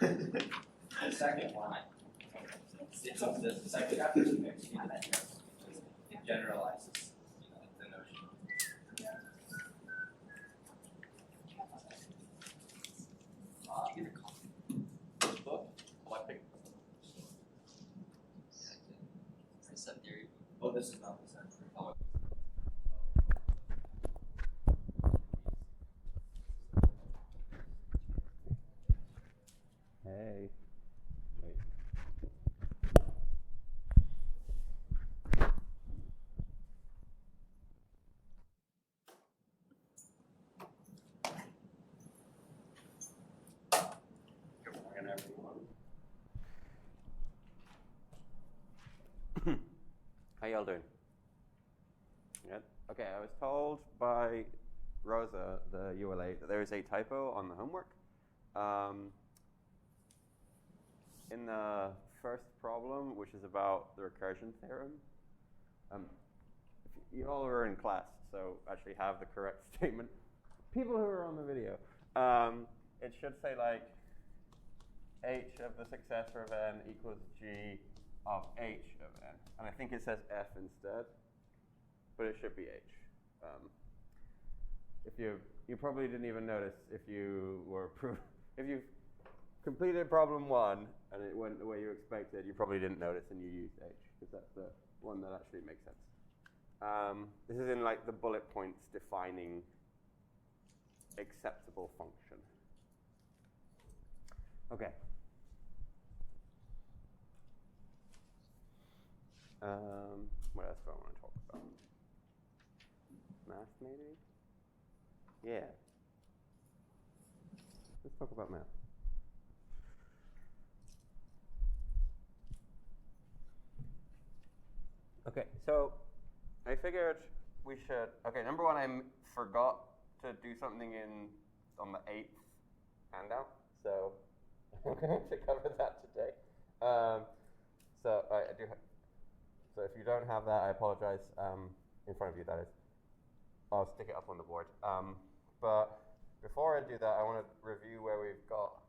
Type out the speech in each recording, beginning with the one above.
The second line. It's the second after the mixed line. It generalizes, the notion. Book. What? Set theory. Oh, this is not the set theory. Oh. Hey. Wait. Good morning, everyone. How y'all doing? Good? Okay, I was told by Rosa, the ULA, that there is a typo on the homework. In the first problem, which is about the recursion theorem, if you all are in class, so actually have the correct statement. People who are on the video, it should say like h of the successor of n equals g of h of n, and I think it says f instead, but it should be h. If you probably didn't even notice if you were if you completed problem 1 and it went the way you expected, you probably didn't notice and you used h, because that's the one that actually makes sense. This is in like the bullet points defining acceptable function. Okay. What else do I want to talk about? Math, maybe? Yeah. Let's talk about math. Okay, so I figured we should, okay, number one, I forgot to do something on the 8th handout, so I'm going to cover that today. So I do have, so if you don't have that, I apologize, in front of you, that is. I'll stick it up on the board. But before I do that, I want to review where we've got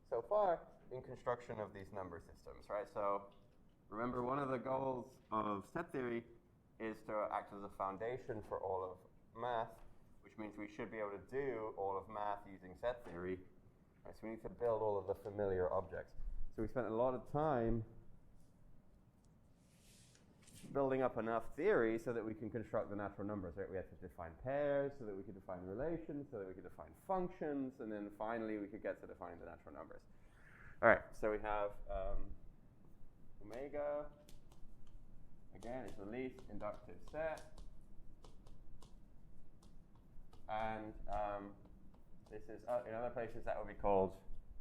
so far in construction of these number systems, right? So remember, one of the goals of set theory is to act as a foundation for all of math, which means we should be able to do all of math using set theory. Right, so we need to build all of the familiar objects. So we spent a lot of time building up enough theory so that we can construct the natural numbers, right? We had to define pairs so that we could define relations, so that we could define functions, and then finally we could get to defining the natural numbers. All right, so we have omega, again, is the least inductive set. And this is, in other places that would be called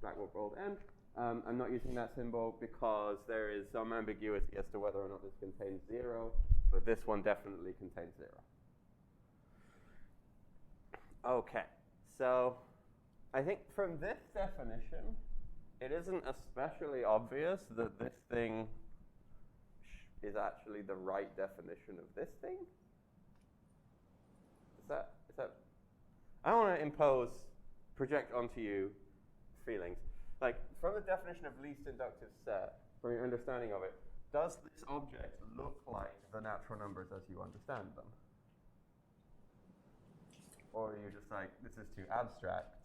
Blackwell n. I'm not using that symbol because there is some ambiguity as to whether or not this contains 0, but this one definitely contains 0. Okay, so I think from this definition, it isn't especially obvious that this thing is actually the right definition of this thing. Is that I don't want to project onto you feelings. Like, from the definition of least inductive set, from your understanding of it, does this object look like the natural numbers as you understand them? Or are you just like, this is too abstract,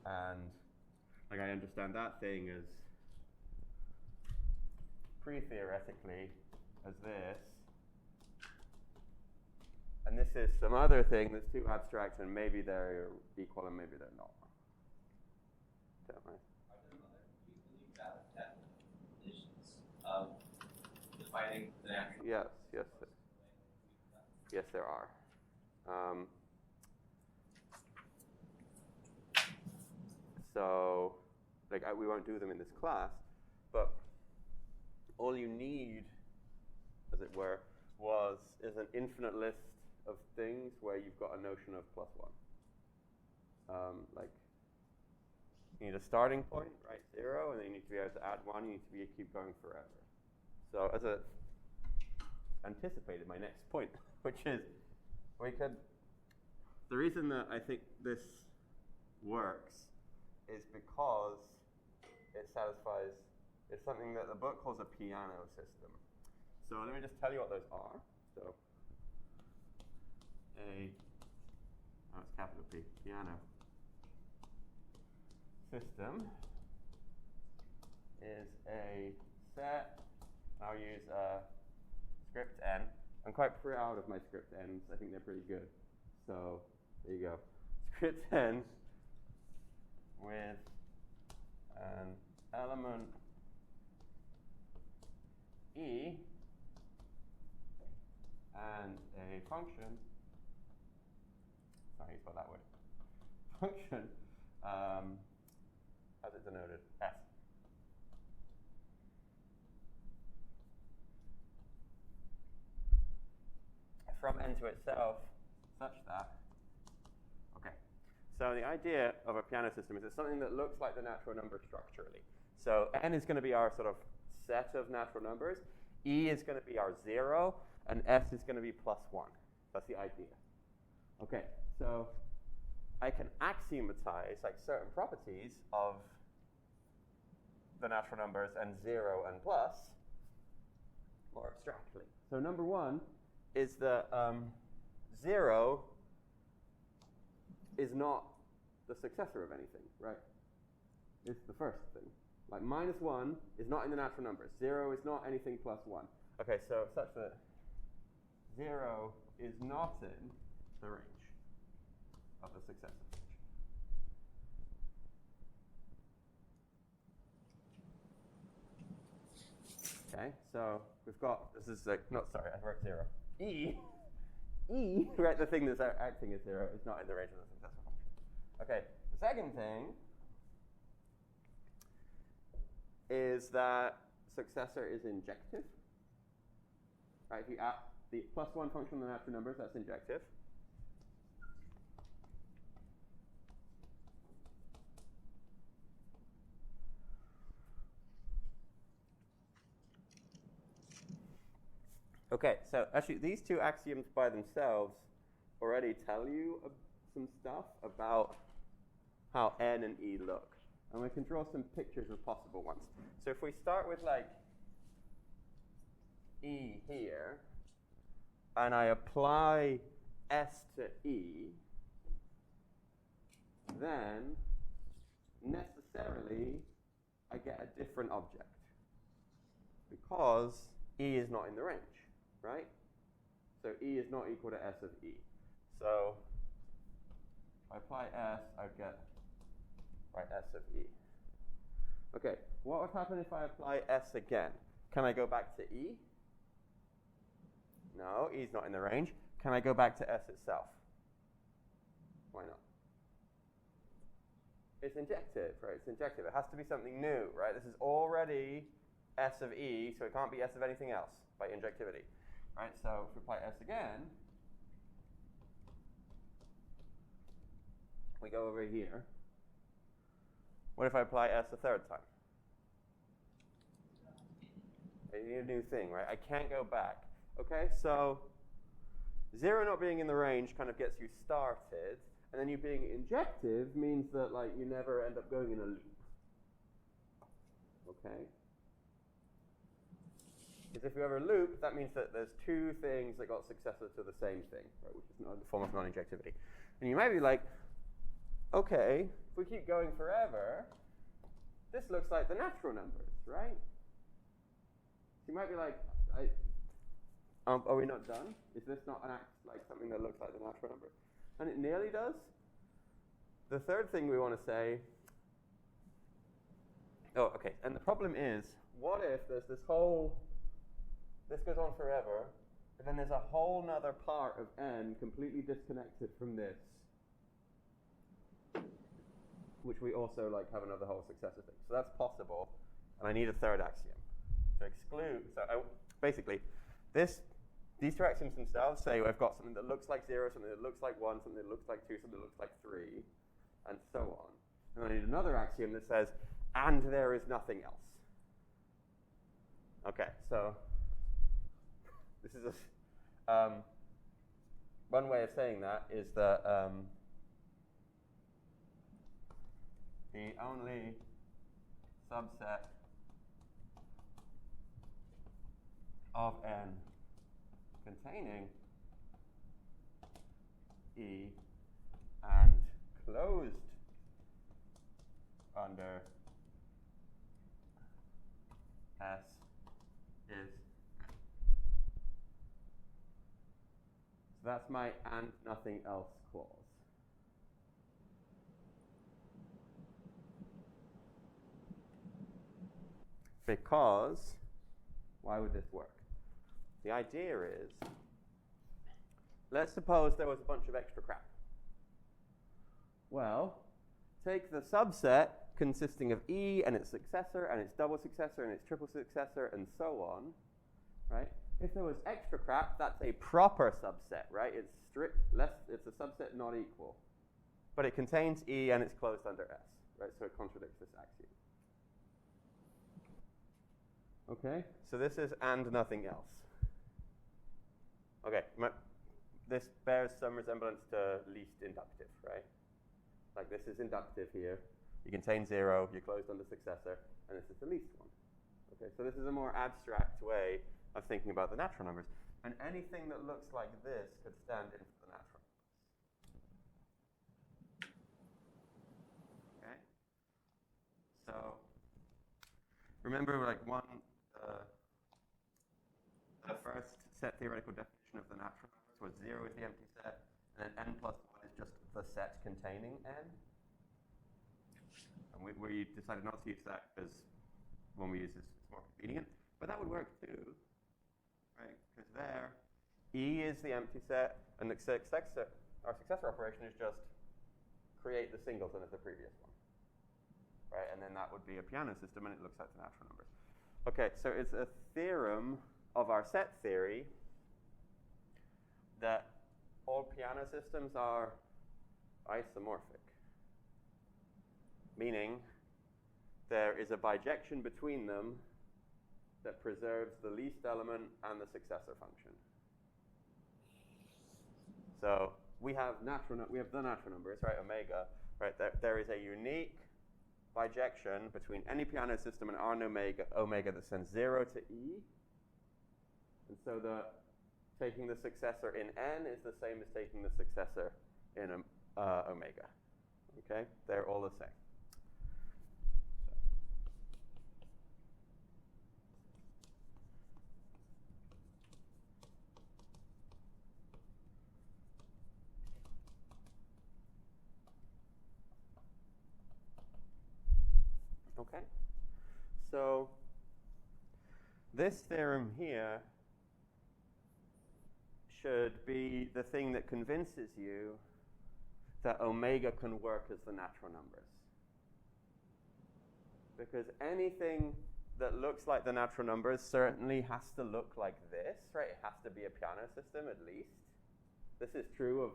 and like I understand that thing as pre-theoretically as this, and this is some other thing that's too abstract, and maybe they're equal and maybe they're not. Are there other equally valid definitions of defining the natural? Yes, there are. So, like, we won't do them in this class, but all you need, as it were, is an infinite list of things where you've got a notion of +1. Like, you need a starting point, right, 0, and then you need to be able to add 1. You need to keep going forever. So, as anticipated my next point, which is the reason that I think this works is because it satisfies, it's something that the book calls a Peano system. So let me just tell you what those are. So it's capital P, Peano system is a set, I'll use script n. I'm quite proud of my script n's, I think they're pretty good. So there you go. Script n with an element e and a function, sorry, spell that word, function, how's it denoted? S. From n to itself, such that, okay. So the idea of a Peano system is it's something that looks like the natural number structurally. So n is going to be our sort of set of natural numbers, e is going to be our 0, and s is going to be plus 1. That's the idea. Okay, so I can axiomatize like certain properties of the natural numbers and 0 and plus more abstractly. So number one is that 0 is not the successor of anything, right? It's the first thing. Like -1 is not in the natural numbers. 0 is not anything plus 1. Okay, so such that 0 is not in the range of the successor function. Okay, so we've got, this is like, no, sorry, I wrote 0. E, right, the thing that's acting as 0 is not in the range of the successor function. Okay, the second thing is that successor is injective. Right, if you add the +1 function on the natural numbers, that's injective. Okay, so actually these two axioms by themselves already tell you some stuff about how n and e look. And we can draw some pictures of possible ones. So if we start with like e here, and I apply s to e, then necessarily I get a different object because e is not in the range, right? So e is not equal to s of e. So if I apply s, I'd get s of e. Okay, what would happen if I apply s again? Can I go back to e? No, e is not in the range. Can I go back to s itself? Why not? It's injective, right? It's injective. It has to be something new, right? This is already s of e, so it can't be s of anything else by injectivity, right? So if we apply s again, we go over here. What if I apply s a third time? I need a new thing, right? I can't go back. Okay, so 0 not being in the range kind of gets you started, and then you being injective means that like you never end up going in a loop. Okay? Because if you ever loop, that means that there's two things that got successor to the same thing, right, which is not the form of non-injectivity. And you might be like, okay, if we keep going forever, this looks like the natural numbers, right? So you might be like, are we not done? Is this not like something that looks like the natural number? And it nearly does. The third thing we want to say, oh, okay, and the problem is, what if there's this whole, this goes on forever, but then there's a whole nother part of n completely disconnected from this, which we also like have another whole successor thing. So that's possible, and I need a third axiom to exclude. So basically, these two axioms themselves say I've got something that looks like 0, something that looks like 1, something that looks like 2, something that looks like 3, and so on. And I need another axiom that says, and there is nothing else. Okay, so this is one way of saying that is that the only subset of N containing E and closed under S is. So that's my and nothing else clause. Because, why would this work? The idea is, let's suppose there was a bunch of extra crap. Well, take the subset consisting of E and its successor and its double successor and its triple successor and so on, right? If there was extra crap, that's a proper subset, right? It's it's a subset not equal. But it contains E and it's closed under S, right? So it contradicts this axiom. Okay, so this is and nothing else. Okay, this bears some resemblance to least inductive, right? Like this is inductive here. You contain 0, you're closed under successor, and this is the least one. Okay, so this is a more abstract way of thinking about the natural numbers. And anything that looks like this could stand in for the natural numbers. Okay? So, remember like the first set theoretical definition of the natural numbers was 0 is the empty set, and then n plus 1 is just the set containing n. And we decided not to use that because when we use this, it's more convenient. But that would work too, right? Because there, E is the empty set, and our successor operation is just create the singleton of the previous one, right? And then that would be a Peano system, and it looks like the natural numbers. Okay, so it's a theorem of our set theory that all Peano systems are isomorphic, meaning there is a bijection between them that preserves the least element and the successor function. So we have the natural numbers, right? Omega, right? There is a unique bijection between any Peano system and R omega that sends 0 to E. And so taking the successor in N is the same as taking the successor in omega. Okay? They're all the same. Okay? So this theorem here should be the thing that convinces you that omega can work as the natural numbers. Because anything that looks like the natural numbers certainly has to look like this, right? It has to be a Peano system at least. This is true of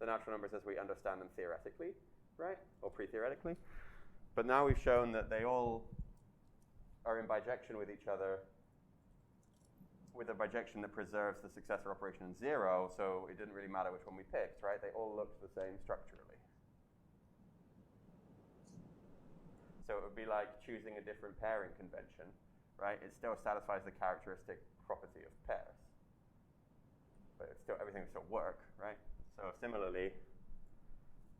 the natural numbers as we understand them theoretically, right? Or pre-theoretically. But now we've shown that they all are in bijection with each other with a bijection that preserves the successor operation in 0, so it didn't really matter which one we picked, right? They all looked the same structurally. So it would be like choosing a different pairing convention, right? It still satisfies the characteristic property of pairs. But it's still, everything will still work, right? So similarly,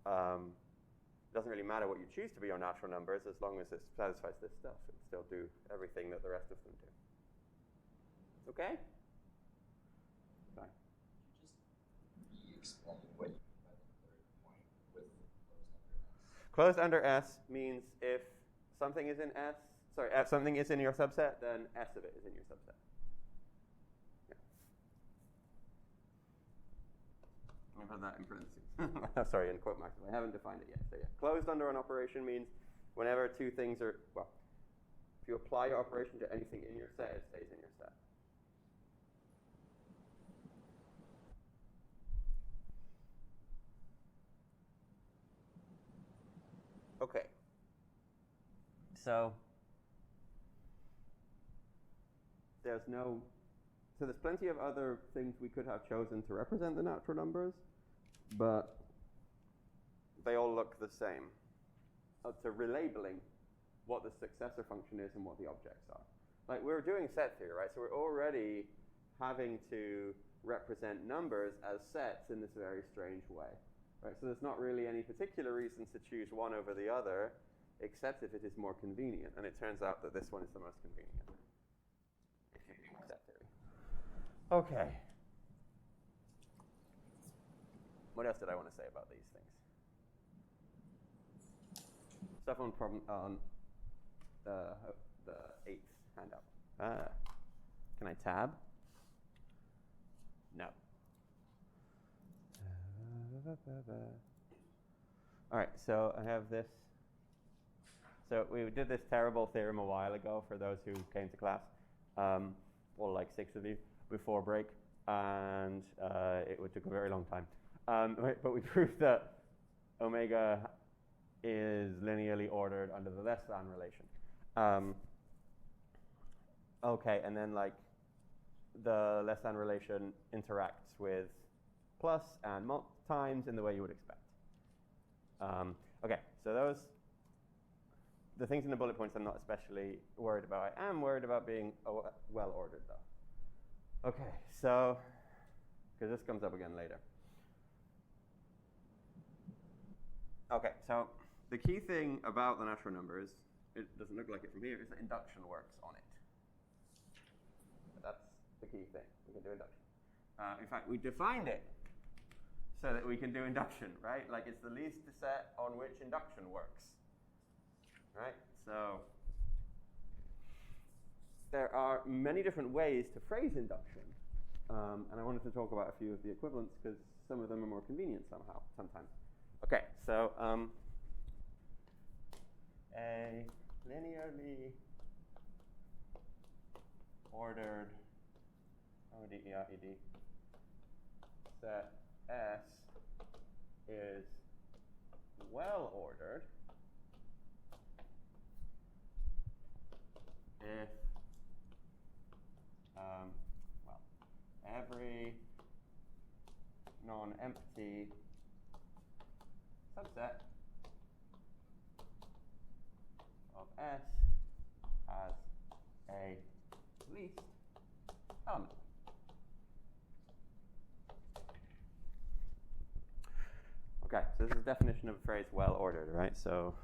it doesn't really matter what you choose to be your natural numbers as long as it satisfies this stuff. It will still do everything that the rest of them do. Okay? Sorry. Could you just re-explain what you mean by the third point with closed under S means if something is in S, if something is in your subset, then S of it is in your subset. Yeah. Let me put that in parentheses. Sorry, in quote marks. I haven't defined it yet. So yeah, closed under an operation means whenever two things are, well, if you apply your operation to anything in your set, it stays in your set. Okay. So there's plenty of other things we could have chosen to represent the natural numbers, but they all look the same. to relabeling what the successor function is and what the objects are. Like we're doing set theory, right? So we're already having to represent numbers as sets in this very strange way, right? So there's not really any particular reason to choose one over the other, except if it is more convenient. And it turns out that this one is the most convenient if you're doing set theory. Okay. What else did I want to say about these things? Stuff on problem on the 8th handout. Can I tab? No. All right, so I have this. So we did this terrible theorem a while ago for those who came to class, well, like 6 of you, before break, and it took a very long time. But we proved that omega is linearly ordered under the less than relation. Okay, and then like the less than relation interacts with plus and times in the way you would expect. Okay, so the things in the bullet points I'm not especially worried about. I am worried about being well ordered though. Okay, so, because this comes up again later. Okay, so the key thing about the natural numbers, it doesn't look like it from here, is that induction works on it. That's the key thing. We can do induction. In fact, we defined it so that we can do induction, right? Like it's the least set on which induction works, right? So there are many different ways to phrase induction, and I wanted to talk about a few of the equivalents because some of them are more convenient sometimes. Okay, so a linearly ordered ODERED set S is well ordered if every non-empty subset of S has a least element. Okay, so this is the definition of a phrase well ordered, right? So,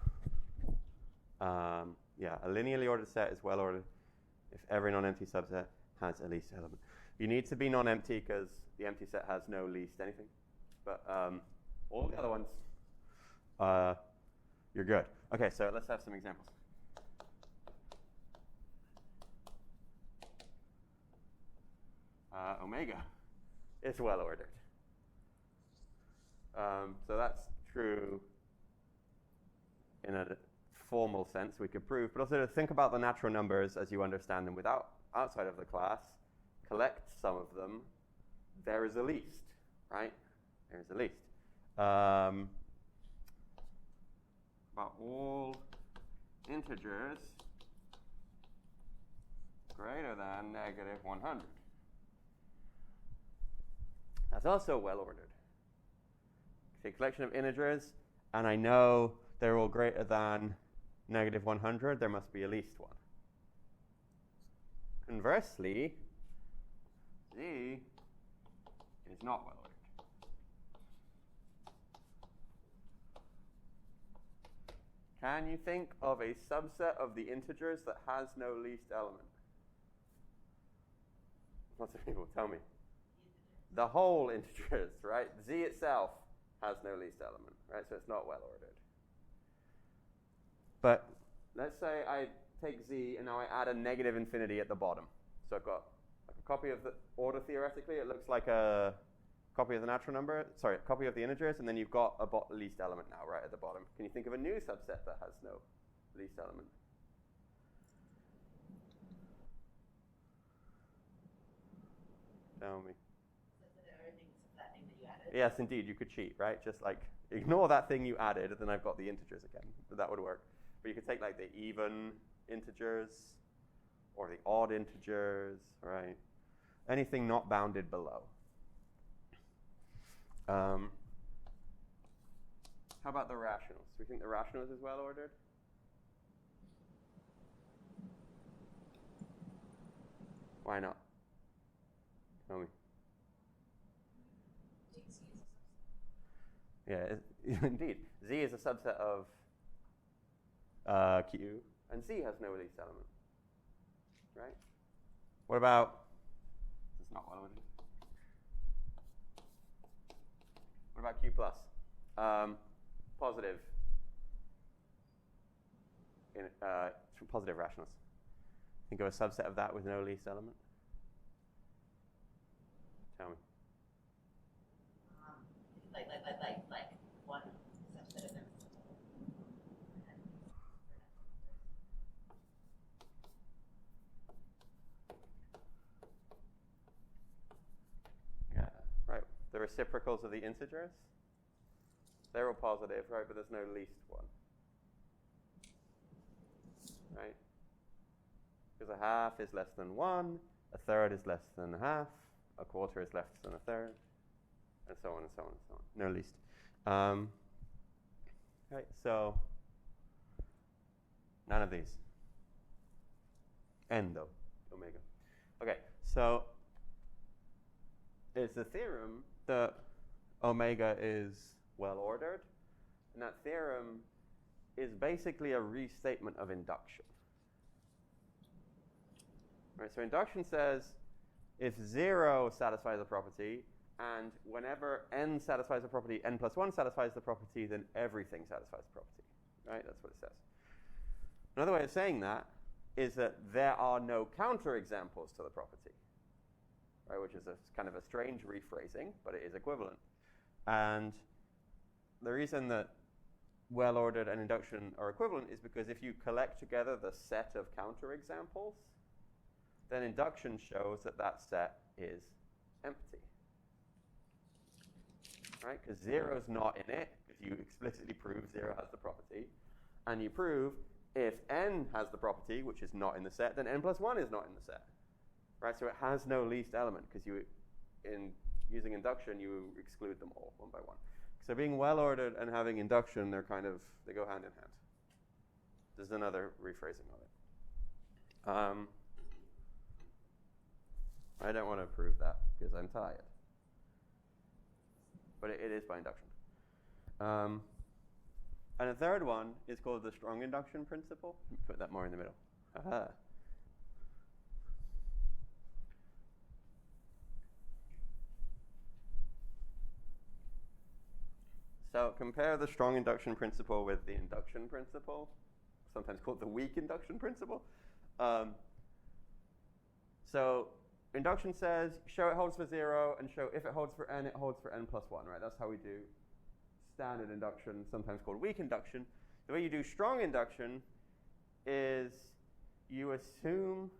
yeah, a linearly ordered set is well ordered if every non-empty subset has a least element. You need to be non-empty because the empty set has no least anything. But all the other ones, you're good. Okay, so let's have some examples. Omega is well ordered. So that's true in a formal sense, we could prove, but also to think about the natural numbers as you understand them outside of the class, collect some of them, there is a least, right? There is a least. About all integers greater than -100. That's also well ordered. A collection of integers, and I know they're all greater than -100, there must be at least one. Conversely, Z is not well ordered. Can you think of a subset of the integers that has no least element? Lots of people tell me. The whole integers, right? Z itself has no least element, right? So it's not well ordered. But let's say I take Z and now I add a negative infinity at the bottom. So I've got like a copy of the order theoretically. It looks like a copy of the natural number. Sorry, a copy of the integers, and then you've got a least element now right at the bottom. Can you think of a new subset that has no least element? Tell me. Yes, indeed, you could cheat, right? Just like ignore that thing you added, and then I've got the integers again. That would work. But you could take like the even integers or the odd integers, right? Anything not bounded below. How about the rationals? Do we think the rationals is well ordered? Why not? Tell me. Yeah, indeed. Z is a subset of Q, and Z has no least element. Right? What about, it's not well ordered. What about Q plus? Positive. Positive rationals. Think of a subset of that with no least element. Tell me. Like one subset of them. Yeah, right. The reciprocals of the integers. They're all positive, right? But there's no least one. Right? Because a half is less than 1, a third is less than a half, a quarter is less than a third, and so on and so on and so on. No least. Right, so none of these. N though, omega. Okay, so it's the theorem that omega is well ordered, and that theorem is basically a restatement of induction. Right, so induction says if 0 satisfies a property, and whenever n satisfies a property, n plus 1 satisfies the property, then everything satisfies the property. Right? That's what it says. Another way of saying that is that there are no counterexamples to the property, right? Which is a kind of a strange rephrasing, but it is equivalent. And the reason that well-ordered and induction are equivalent is because if you collect together the set of counterexamples, then induction shows that that set is empty. Right? Because 0 is not in it, because you explicitly prove 0 has the property. And you prove if n has the property, which is not in the set, then n plus 1 is not in the set. Right? So it has no least element, because in using induction, you exclude them all one by one. So being well-ordered and having induction, they go hand in hand. There's another rephrasing of it. I don't want to prove that because I'm tired. But it is by induction. And a third one is called the strong induction principle. Put that more in the middle. Aha. So compare the strong induction principle with the induction principle, sometimes called the weak induction principle. So induction says, show it holds for 0, and show if it holds for n, it holds for n plus 1, right? That's how we do standard induction, sometimes called weak induction. The way you do strong induction is you assume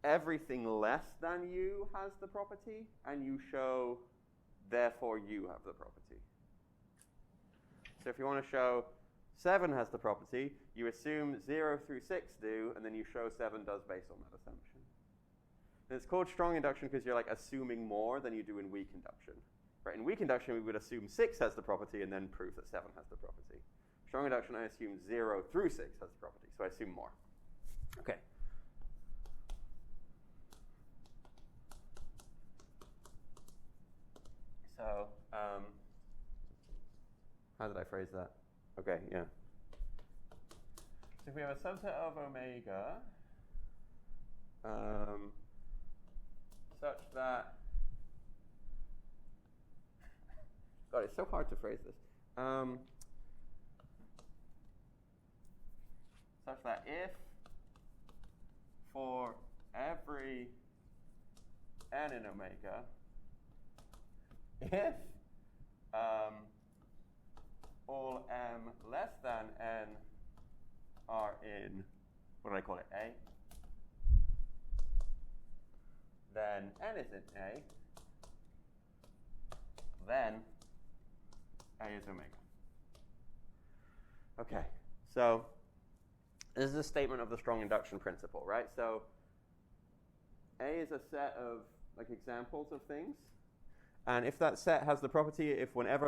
everything less than u has the property, and you show, therefore, u have the property. So if you want to show 7 has the property, you assume 0 through 6 do, and then you show 7 does based on that assumption. And it's called strong induction because you're like assuming more than you do in weak induction. Right? In weak induction, we would assume 6 has the property and then prove that 7 has the property. Strong induction, I assume 0 through 6 has the property, so I assume more. Okay. So, how did I phrase that? Okay, yeah. So if we have a subset of omega such that, God, it's so hard to phrase this. Such that if for every n in omega, if all m less than n are in, what do I call it, A, then n is in A, then A is omega. Okay, so this is a statement of the strong induction principle, right? So A is a set of like examples of things. And if that set has the property, if whenever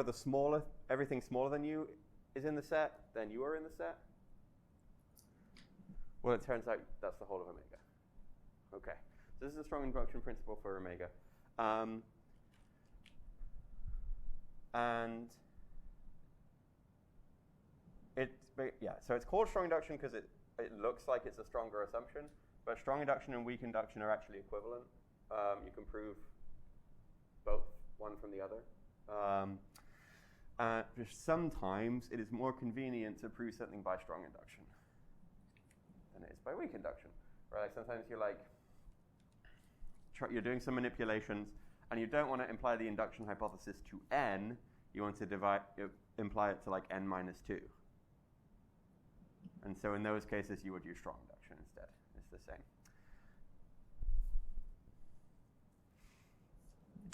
everything smaller than you is in the set, then you are in the set. Well, it turns out that's the whole of omega. Okay, so this is a strong induction principle for omega. And so it's called strong induction because it looks like it's a stronger assumption, but strong induction and weak induction are actually equivalent. You can prove both, one from the other. Just sometimes it is more convenient to prove something by strong induction than it is by weak induction. Right? Like sometimes you're doing some manipulations and you don't want to imply the induction hypothesis to n. You want to imply it to like n minus 2. And so in those cases, you would use strong induction instead. It's the same.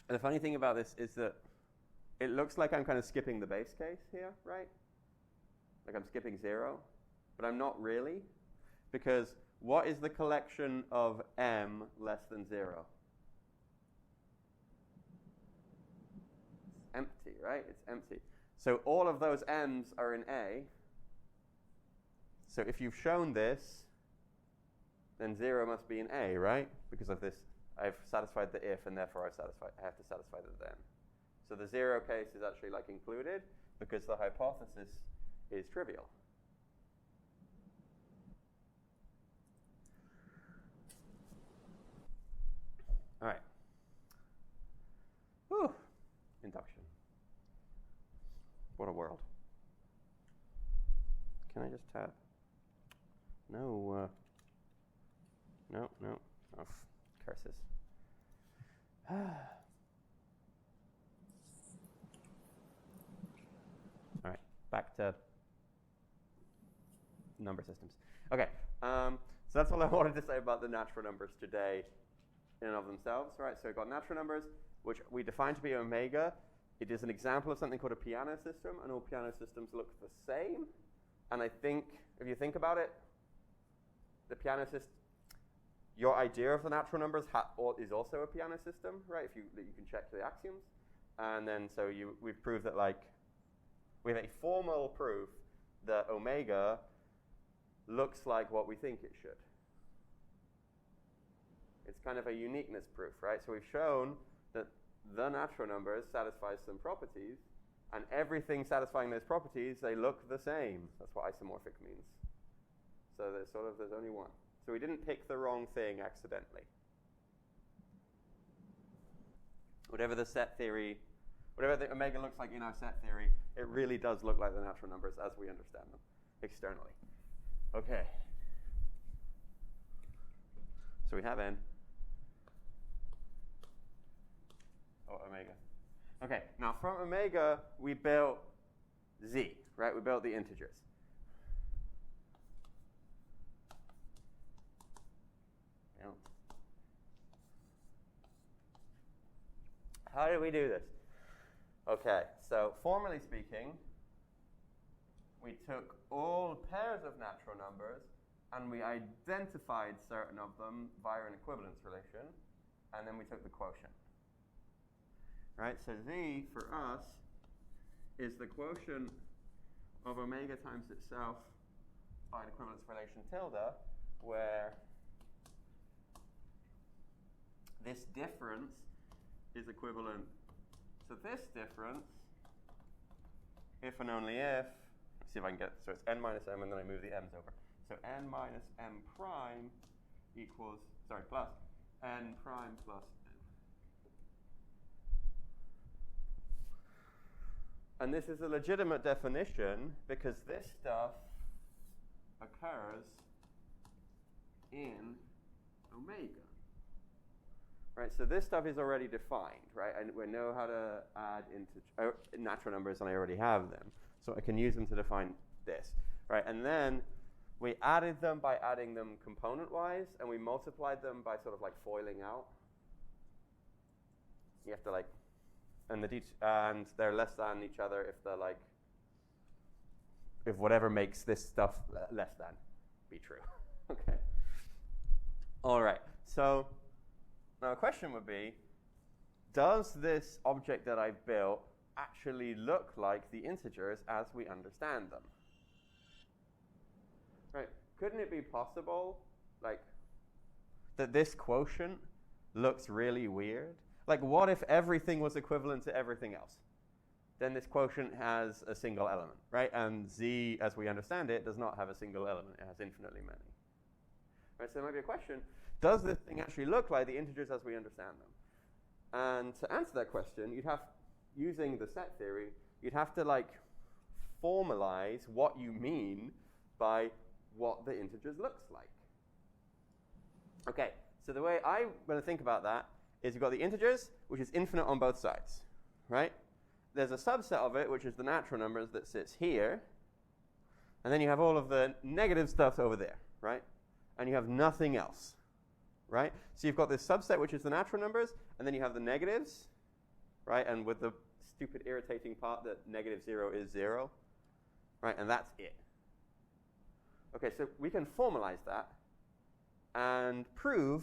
And the funny thing about this is that it looks like I'm kind of skipping the base case here, right? Like I'm skipping 0, but I'm not really, because what is the collection of m less than 0? It's empty, right? It's empty. So all of those m's are in A. So if you've shown this, then 0 must be in A, right? Because of this, I've satisfied the if, and therefore I have to satisfy the then. So the 0 case is actually like included because the hypothesis is trivial. All right. Whew. Induction. What a world. Can I just tab? No. No. Oh, curses. All right, back to number systems. Okay, so that's all I wanted to say about the natural numbers today in and of themselves, right? So we've got natural numbers, which we define to be omega. It is an example of something called a piano system, and all piano systems look the same. And I think, if you think about it, the piano system, your idea of the natural numbers is also a piano system, right? If you can check the axioms. And then so we've proved that, like, we have a formal proof that omega looks like what we think it should. It's kind of a uniqueness proof, right? So we've shown that the natural numbers satisfy some properties, and everything satisfying those properties, they look the same. That's what isomorphic means. So there's only one. So we didn't pick the wrong thing accidentally. Whatever the omega looks like in our set theory, it really does look like the natural numbers as we understand them externally. Okay. So we have n. Omega. Okay, now from omega, we built z, right? We built the integers. Yeah. How did we do this? Okay, so formally speaking, we took all pairs of natural numbers and we identified certain of them via an equivalence relation, and then we took the quotient. Right, so z for us is the quotient of omega times itself by an equivalence relation tilde, where this difference is equivalent to this difference if and only if, let's see if I can get, so it's n minus m and then I move the m's over. So n minus m prime equals, plus n prime plus n. And this is a legitimate definition because this stuff occurs in omega. Right, so this stuff is already defined, right? And we know how to add natural numbers, and I already have them. So I can use them to define this, right? And then we added them by adding them component-wise, and we multiplied them by sort of like foiling out. You have to like, and they're less than each other if they're like, if whatever makes this stuff less than be true. Okay. All right. So now a question would be, does this object that I've built actually look like the integers as we understand them. Right? Couldn't it be possible, like, that this quotient looks really weird? Like, what if everything was equivalent to everything else? Then this quotient has a single element, right? And z, as we understand it, does not have a single element. It has infinitely many. Right, so there might be a question, does this thing actually look like the integers as we understand them? And to answer that question, you'd have, using the set theory, you'd have to, like, formalize what you mean by what the integers looks like. Okay, so the way I'm going to think about that is you've got the integers, which is infinite on both sides, right? There's a subset of it, which is the natural numbers that sits here. And then you have all of the negative stuff over there, right? And you have nothing else, right? So you've got this subset, which is the natural numbers, and then you have the negatives, right? And with the stupid irritating part that negative 0 is 0, right? And that's it. Okay, so we can formalize that and prove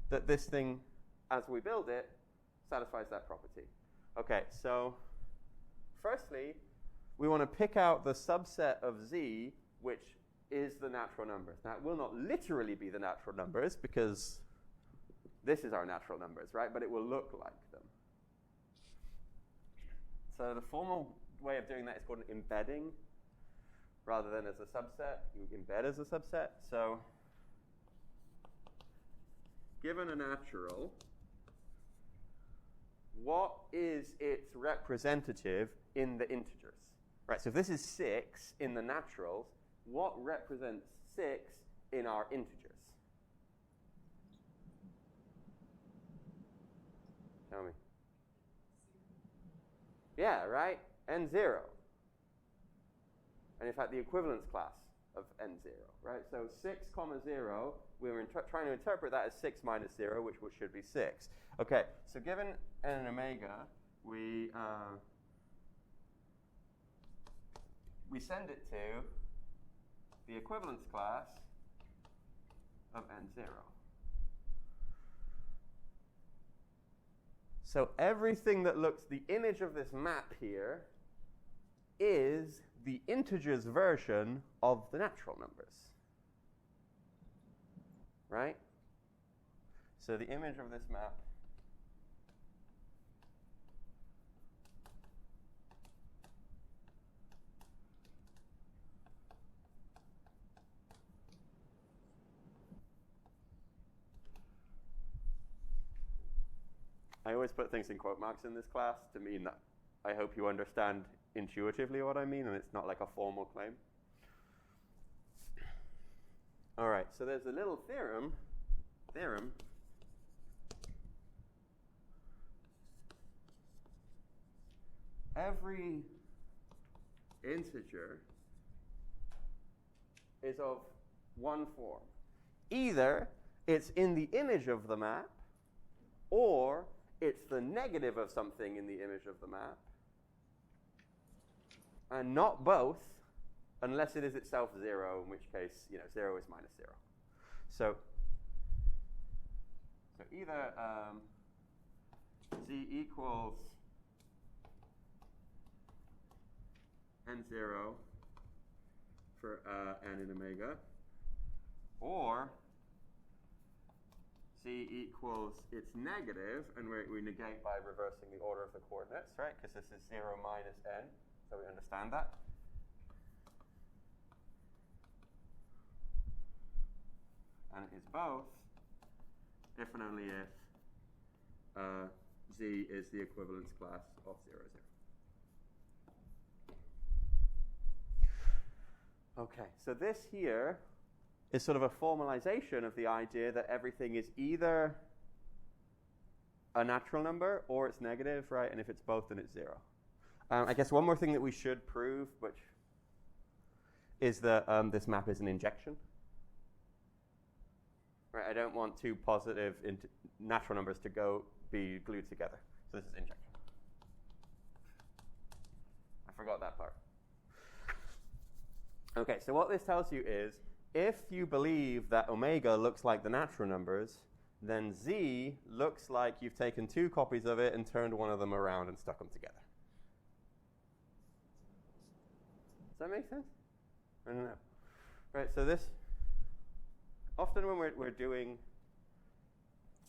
that this thing, as we build it, satisfies that property. Okay, so firstly, we want to pick out the subset of z, which is the natural numbers. Now, it will not literally be the natural numbers, because this is our natural numbers, right? But it will look like them. So the formal way of doing that is called an embedding, rather than as a subset. You embed as a subset. So given a natural, what is its representative in the integers? Right, so if this is 6 in the naturals, what represents 6 in our integers? Tell me. Yeah, right? N0. And in fact, the equivalence class of N0, right? So 6, 0, we were trying to interpret that as 6 minus 0, which should be 6. Okay, so given n and omega, we send it to the equivalence class of N0. So everything that looks, the image of this map here is the integers version of the natural numbers. Right? So the image of this map I always put things in quote marks in this class to mean that I hope you understand intuitively what I mean, and it's not like a formal claim. All right, so there's a little theorem. Every integer is of one form. Either it's in the image of the map, or it's the negative of something in the image of the map, and not both, unless it is itself 0, in which case, 0 is minus 0. So either z equals n0 for n in omega, or z equals its negative, and we negate by reversing the order of the coordinates, right? Because this is 0 minus n, so we understand that. And it is both if and only if z is the equivalence class of 0, 0. Okay, so this here is sort of a formalization of the idea that everything is either a natural number or it's negative, right? And if it's both, then it's 0. I guess one more thing that we should prove, which is that this map is an injection. Right, I don't want two positive natural numbers to be glued together. So this is injection. I forgot that part. Okay, so what this tells you is, if you believe that omega looks like the natural numbers, then z looks like you've taken two copies of it and turned one of them around and stuck them together. that make sense? I don't know. Right, so this, often when we're doing,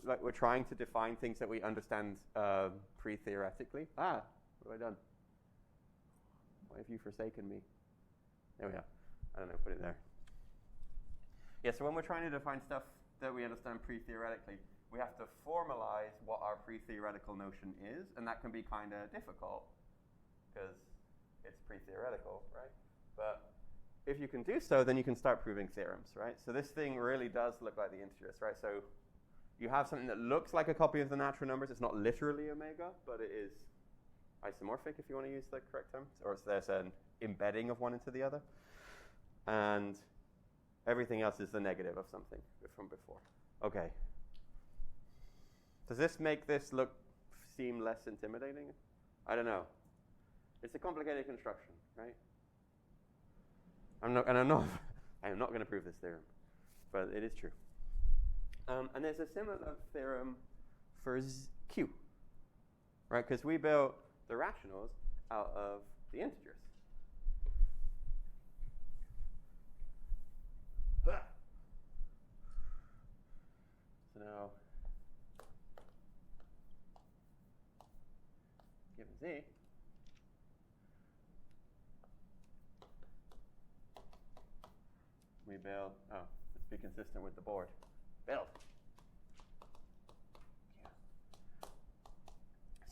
like we're trying to define things that we understand pre-theoretically. What have I done? Why have you forsaken me? There we are. I don't know, put it there. Yeah, so when we're trying to define stuff that we understand pre-theoretically, we have to formalize what our pre-theoretical notion is, and that can be kind of difficult because it's pre-theoretical, right? But if you can do so, then you can start proving theorems, right? So this thing really does look like the integers, right? So you have something that looks like a copy of the natural numbers. It's not literally omega, but it is isomorphic, if you want to use the correct term, or there's an embedding of one into the other. And everything else is the negative of something from before. Okay. Does this make this seem less intimidating? I don't know. It's a complicated construction, right? I am not going to prove this theorem, but it is true. And there's a similar theorem for Q, right? Because we built the rationals out of the integers. So now, given Z, we build, let's be consistent with the board. Build.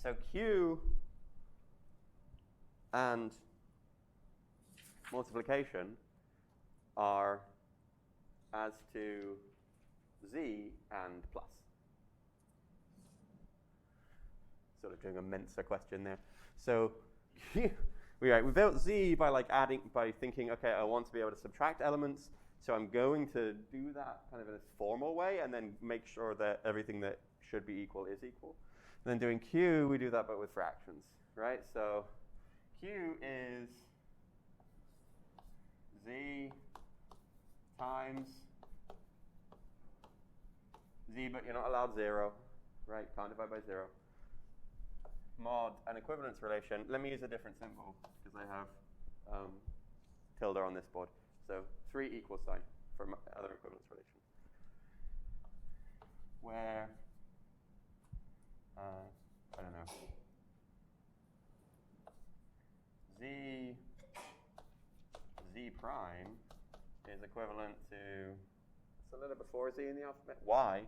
So Q and multiplication are as to Z and plus. Sort of doing a Mensa question there. So we built Z by thinking, okay, I want to be able to subtract elements, so I'm going to do that kind of in a formal way and then make sure that everything that should be equal is equal. And then doing Q, we do that but with fractions, right? So Q is Z times Z, but you're not allowed 0, right? Can't divide by 0. Mod an equivalence relation. Let me use a different symbol because I have tilde on this board. So 3 equal sign for other equivalence relation. Where, I don't know, Z prime is equivalent to, it's a little before Z in the alphabet, Y.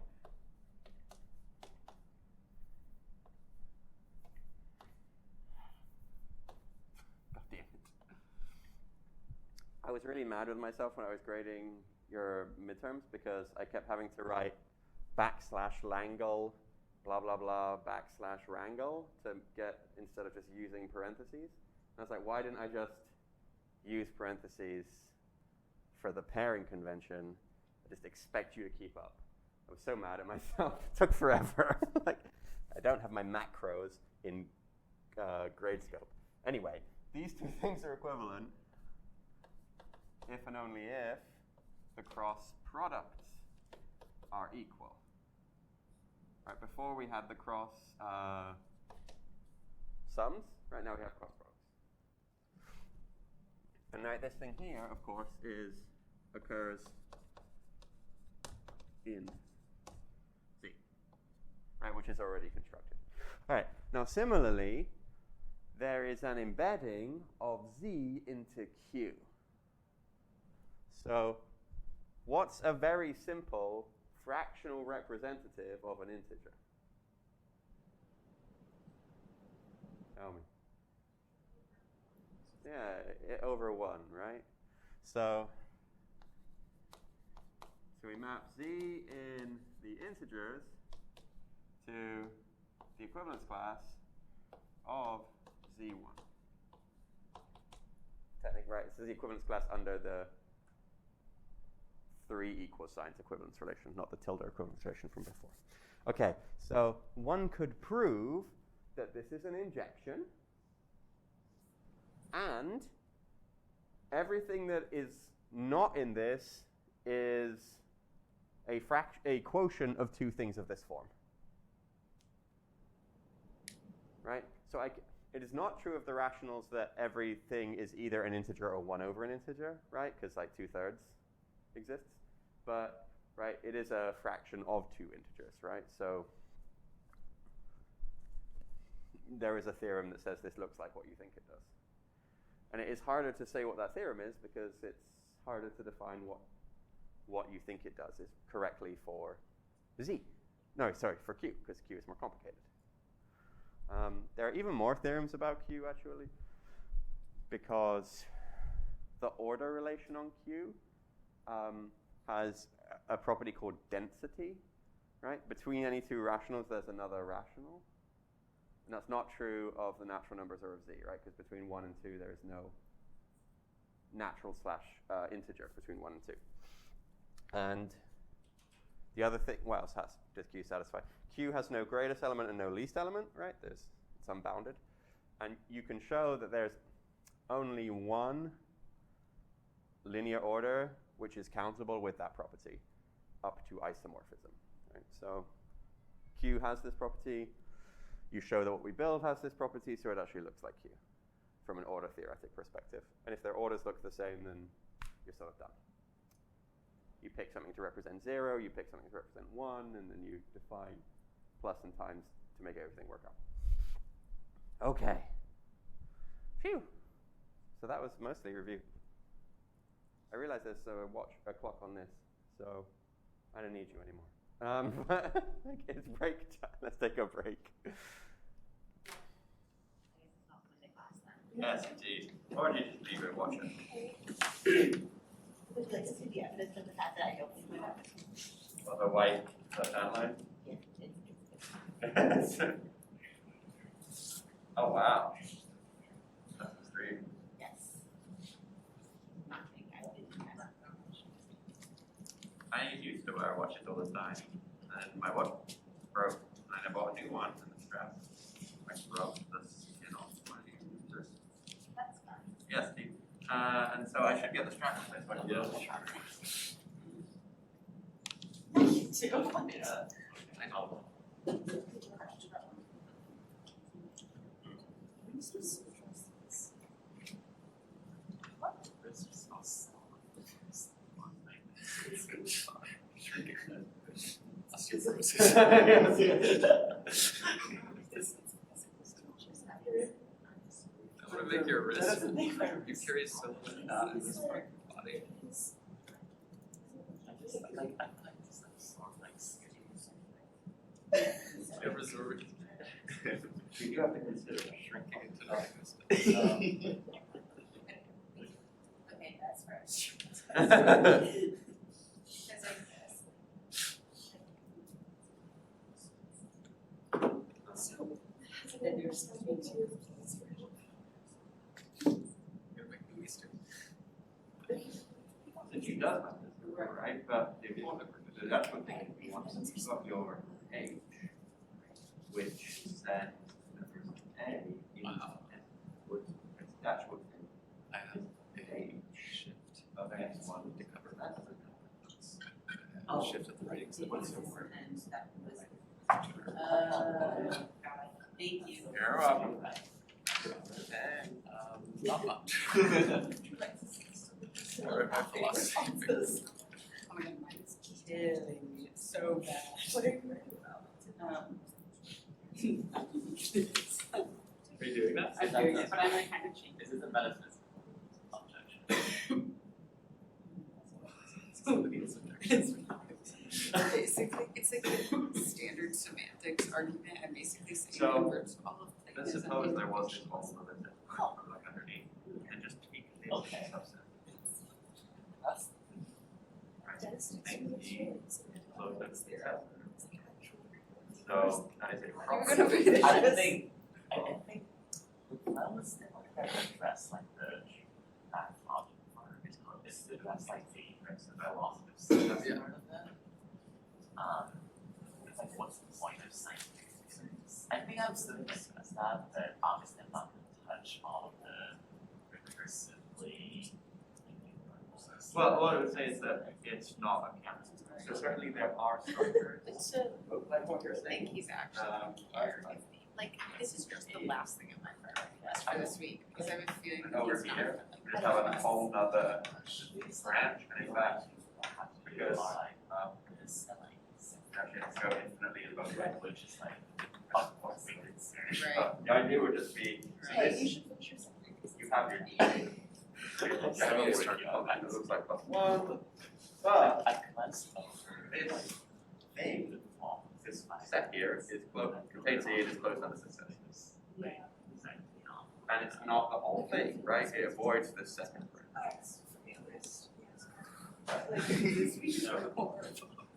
I was really mad with myself when I was grading your midterms because I kept having to write \Langle, blah, blah, blah, \Wrangle to get, instead of just using parentheses. And I was like, why didn't I just use parentheses for the pairing convention? I just expect you to keep up. I was so mad at myself. It took forever. Like, I don't have my macros in Gradescope. Anyway, these two things are equivalent if and only if the cross products are equal. Right, before we had the cross sums, right now we have cross products. And right, this thing here, of course, occurs in Z, right, which is already constructed. All right, now similarly, there is an embedding of Z into Q. So what's a very simple fractional representative of an integer? Tell me. Yeah, over 1, right? So we map Z in the integers to the equivalence class of Z1. Technically, right, this is the equivalence class under the 3 equal signs equivalence relation, not the tilde equivalence relation from before. Okay, so one could prove that this is an injection, and everything that is not in this is a quotient of two things of this form. Right? So It is not true of the rationals that everything is either an integer or 1 over an integer, right? Because like 2/3 exists. But, right, it is a fraction of 2 integers, right? So there is a theorem that says this looks like what you think it does. And it is harder to say what that theorem is because it's harder to define what you think it does is correctly for z. No, sorry, for q, because q is more complicated. There are even more theorems about q, actually, because the order relation on q has a property called density, right? Between any two rationals, there's another rational. And that's not true of the natural numbers or of z, right? Because between 1 and 2, there is no natural / integer between 1 and 2. And the other thing, what else does q satisfy? Q has no greatest element and no least element, right? It's unbounded. And you can show that there's only one linear order which is countable with that property up to isomorphism, right? So Q has this property. You show that what we build has this property, so it actually looks like Q from an order theoretic perspective. And if their orders look the same, then you're sort of done. You pick something to represent 0, you pick something to represent 1, and then you define plus and times to make everything work out. Okay. Phew. So that was mostly review. I realize there's a clock on this, so I don't need you anymore. It's break time. Let's take a break. Yes, indeed. Or do you just leave it and watch it? Would you like to see the evidence of the fact that I don't think my Or the white outline? Yeah, it's Oh, wow. That's a stream. yes. Nothing, I didn't have I used to watch it all the time, and my watch broke, and I bought a new one, and the strap broke the skin off one of the users. That's fine. Yes, Steve. And so I should get the strap replaced, but yeah. You too. Yeah, I know. I want to make your wrist. You carry so much out in this fucking body. You ever resort We do have to consider shrinking into nothingness? Okay, that's first. Then you're speaking to You're making me stupid. Since you does have this, right? But if you want to, the actual thing is you want to use up your age, which then A in would the actual thing I have a age shift of x1 to cover that's Oh. shift at the writing And somewhere. that was, And thank you. You're welcome. not much. Or my philosophy. Oh my god, mine is killing me. It's so bad. What are you worried about? Are you doing that? I'm doing it, but I'm like kind of changing. This is a metaphysical objection. It's basically, it's like a standard semantics argument. I'm basically saying So, it inverts all of Let's Platonism. suppose there was this whole other thing, like underneath, and just tweak the Okay. subset. That's Right? That's Make the close up the zero. So that is a You're property. gonna be I this. think that was address like the pathology part is to address like the philosophy part of it. It's like what's the point of science? I think I've sort of discussed that, but obviously I'm not going to touch all of the recursively. Well, what I would say is that it's not a canon. So certainly there are structures, It's a, like what you're I think saying. he's actually Um, here. like, this is just the last thing on my priority list for this week, because I have a feeling And over it's not. here, we just have a whole nother branch, and in fact, because, This and like actually, it's go infinitely in both ways. which is like unfortunately Right. But the idea would just be, so Right. this, you have your D. So you can generate something that looks like +1, but I glanced over this thing, the form. this set here is closed, contains E and is closed under this set. And it's not the whole thing, right? It avoids this second branch.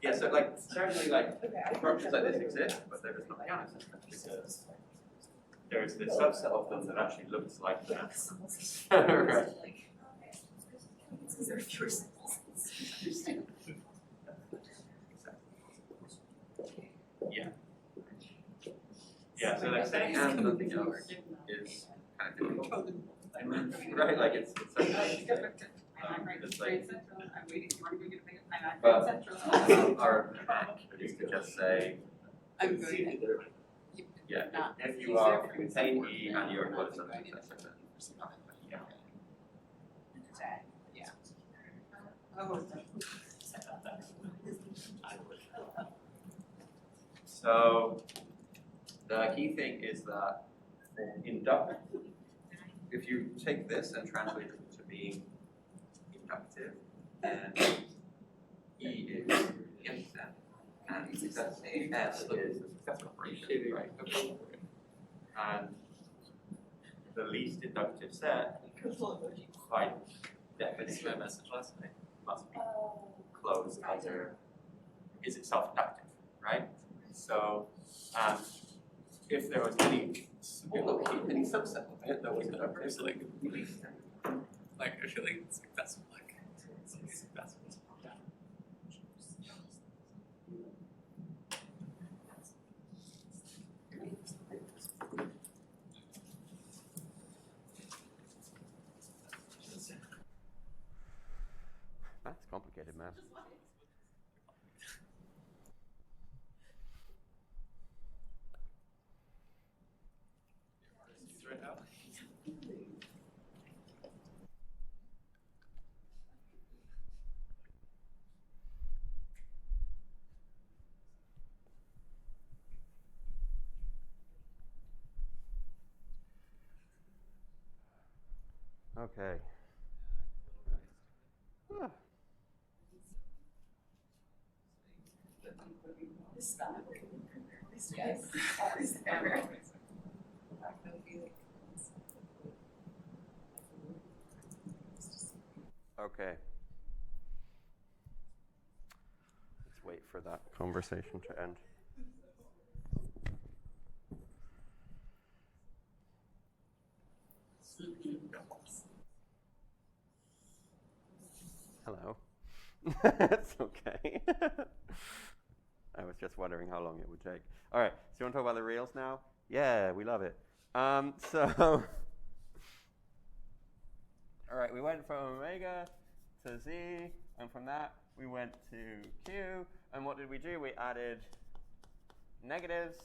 Yeah, so like, certainly like, approaches like this exist, but they're just not counted because there's this subset of them that actually looks like that. Right. Yeah, so like saying and nothing else is kind of difficult. Right, like it's such a, it's like, I'm waiting, you wanna go get a thing of but Central? our hack is to just say, I'm going to. yeah, Not if you are contain E and you're close under the set, then yeah. Yeah. Oh. So the key thing is that inductive, if you take this and translate it to being inductive, then E is instant and S is the success operation, right? And the least inductive set, by definition, message last night. must be closed under, is itself inductive, right? So, if there was any subset of it that was inductive, It's like, least I feel like it's like that's like that's That's complicated, man. right now. Okay. Ah. Yes. Always ever. Okay. Let's wait for that conversation to end. Hello. It's okay. I was just wondering how long it would take. All right, so you want to talk about the reals now? Yeah, we love it. So, all right, we went from omega to z, and from that we went to q, and what did we do? We added negatives,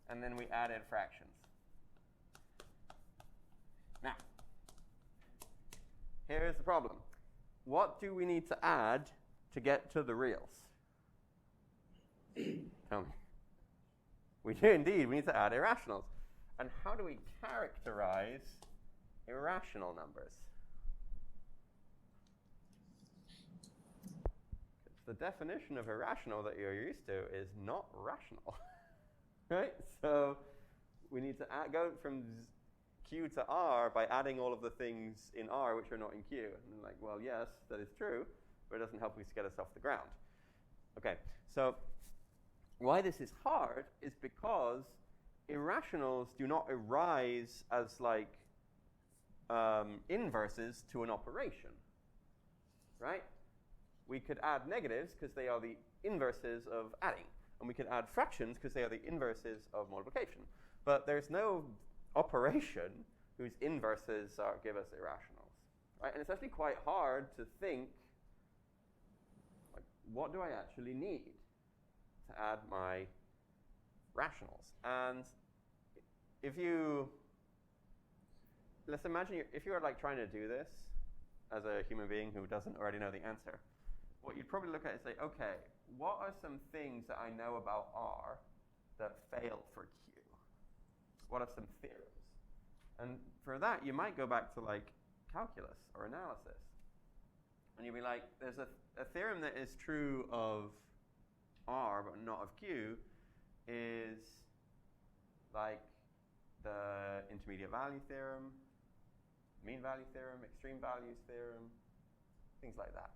and then we added fractions. Now, here's the problem. What do we need to add to get to the reals? Tell me. We do indeed. We need to add irrationals. And how do we characterize irrational numbers? The definition of irrational that you're used to is not rational. Right? So we need to go from Q to R by adding all of the things in R which are not in Q. And like, well, yes, that is true, but it doesn't help us get us off the ground. Okay, so why this is hard is because irrationals do not arise as like inverses to an operation, right? We could add negatives because they are the inverses of adding, and we could add fractions because they are the inverses of multiplication. But there's no operation whose inverses give us irrationals, right? And it's actually quite hard to think, like, what do I actually need to add my rationals. And if you, let's imagine if you were like trying to do this as a human being who doesn't already know the answer, what you'd probably look at is say, okay, what are some things that I know about R that fail for Q? What are some theorems? And for that, you might go back to like calculus or analysis. And you'd be like, there's a theorem that is true of R but not of Q is like the intermediate value theorem, mean value theorem, extreme values theorem, things like that.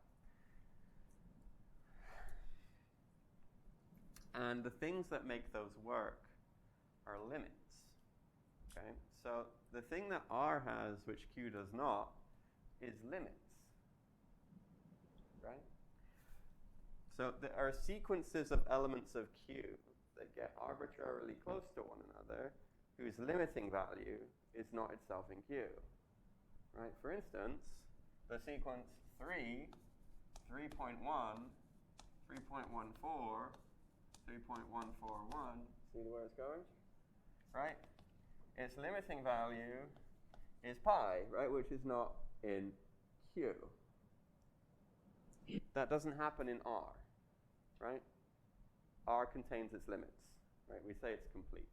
And the things that make those work are limits. Okay? So the thing that R has, which Q does not, is limits. Right? So there are sequences of elements of Q that get arbitrarily close to one another, whose limiting value is not itself in Q. Right? For instance, the sequence 3, 3.1, 3.14, 3.141, see where it's going? Right? Its limiting value is pi, right, which is not in Q. That doesn't happen in R, right? R contains its limits, right? We say it's complete.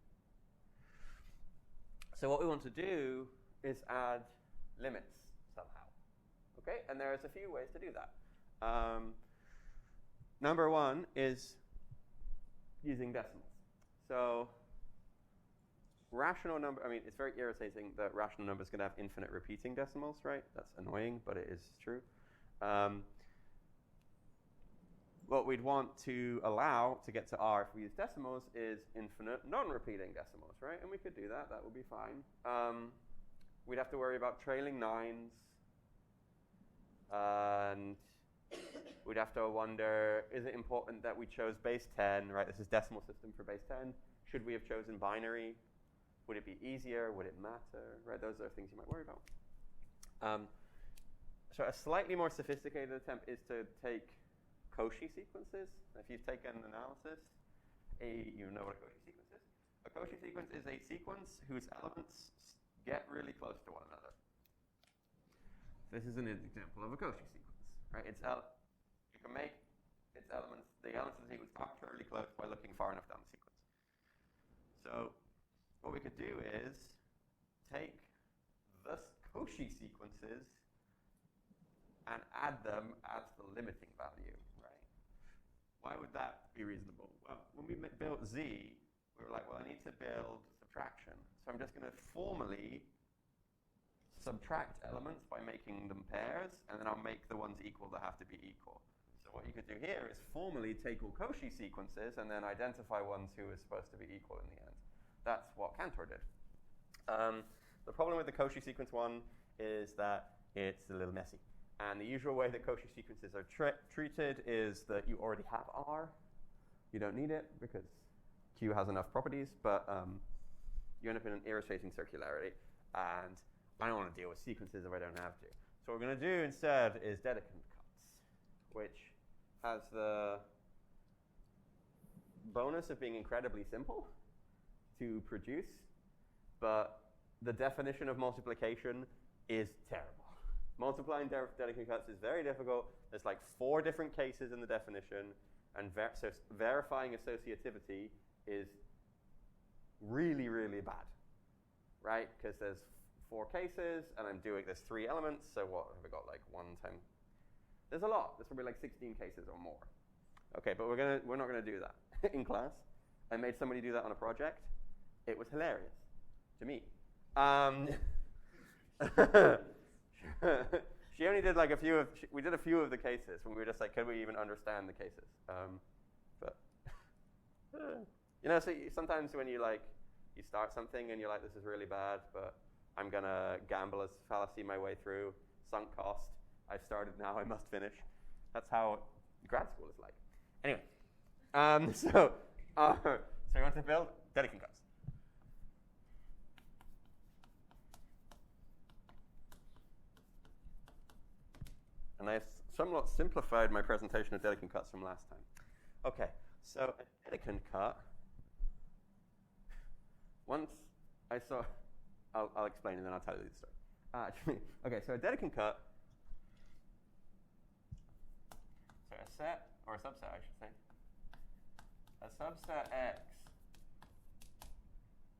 So what we want to do is add limits somehow, okay? And there's a few ways to do that. Number one is using decimals. So rational number, I mean, it's very irritating that rational numbers can have infinite repeating decimals, right? That's annoying, but it is true. What we'd want to allow to get to R if we use decimals is infinite non-repeating decimals, right? And we could do that. That would be fine. We'd have to worry about trailing nines. And we'd have to wonder, is it important that we chose base 10, right? This is decimal system for base 10. Should we have chosen binary? Would it be easier? Would it matter? Right? Those are things you might worry about. So a slightly more sophisticated attempt is to take Cauchy sequences. If you've taken analysis, you know what a Cauchy sequence is. A Cauchy sequence is a sequence whose elements get really close to one another. This is an example of a Cauchy sequence, right? You can make its elements, the elements of the sequence, arbitrarily close by looking far enough down the sequence. So what we could do is take the Cauchy sequences and add them as the limiting value, right? Why would that be reasonable? Well, when we built Z, we were like, well, I need to build subtraction. So I'm just going to formally subtract elements by making them pairs, and then I'll make the ones equal that have to be equal. So what you could do here is formally take all Cauchy sequences and then identify ones who are supposed to be equal in the end. That's what Cantor did. The problem with the Cauchy sequence one is that it's a little messy. And the usual way that Cauchy sequences are treated is that you already have R. You don't need it because Q has enough properties, but you end up in an irritating circularity. And I don't want to deal with sequences if I don't have to. So what we're going to do instead is Dedekind cuts, which has the bonus of being incredibly simple to produce, but the definition of multiplication is terrible. Multiplying Dedekind cuts is very difficult. There's like 4 different cases in the definition, and so verifying associativity is really, really bad, right? Because there's 4 cases, and there's 3 elements, so what have we got, like 1 time? There's a lot. There's probably like 16 cases or more. Okay, but we're not gonna do that in class. I made somebody do that on a project. It was hilarious to me. She only did like we did a few of the cases when we were just like, could we even understand the cases? But you know, so sometimes when you start something and you're like, this is really bad, but I'm gonna gamble as fallacy my way through, sunk cost. I've started now, I must finish. That's how grad school is like. Anyway, so you want to build Dedekind cuts. And I've somewhat simplified my presentation of Dedekind cuts from last time. Okay, so a Dedekind cut once I saw, I'll explain and then I'll tell you the story. Actually, okay, so a Dedekind cut, so a set, or a subset I should say, a subset X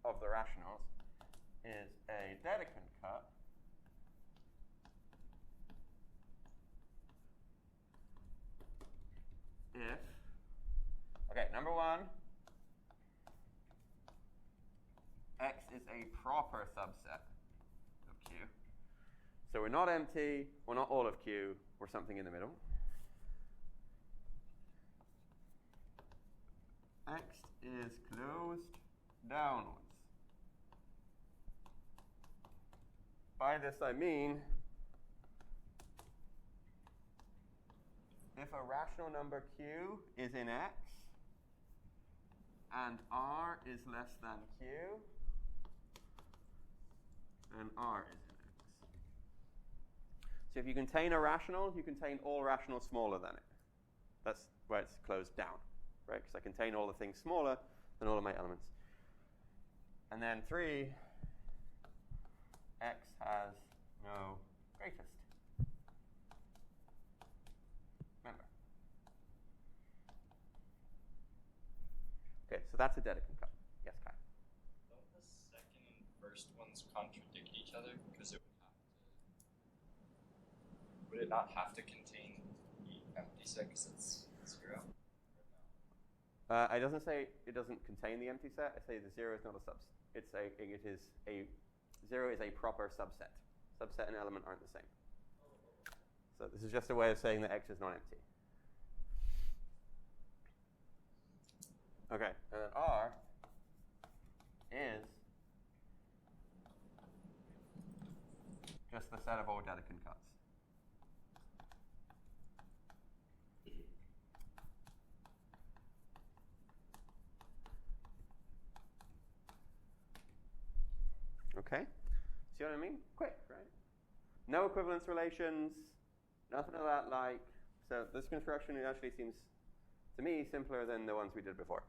of the rationals is a Dedekind cut if, okay, number one, X is a proper subset of Q. So we're not empty, we're not all of Q, we're something in the middle. X is closed downwards. By this I mean, if a rational number Q is in X and R is less than Q, and R is in X. So if you contain a rational, you contain all rationals smaller than it. That's where it's closed down, right? Because I contain all the things smaller than all of my elements. And then 3, X has no greatest member. Okay, so that's a Dedekind cut. Yes, Kai? Don't the second and first ones contradict each other? Because would it not have to contain the empty set because it's 0? It doesn't say it doesn't contain the empty set. I say the 0 is not a subset. It is a 0 is a proper subset. Subset and element aren't the same. So this is just a way of saying that X is not empty. Okay, and then R is just the set of all Dedekind cuts. Okay, see what I mean? Quick, right? No equivalence relations, nothing of that like. So this construction actually seems, to me, simpler than the ones we did before.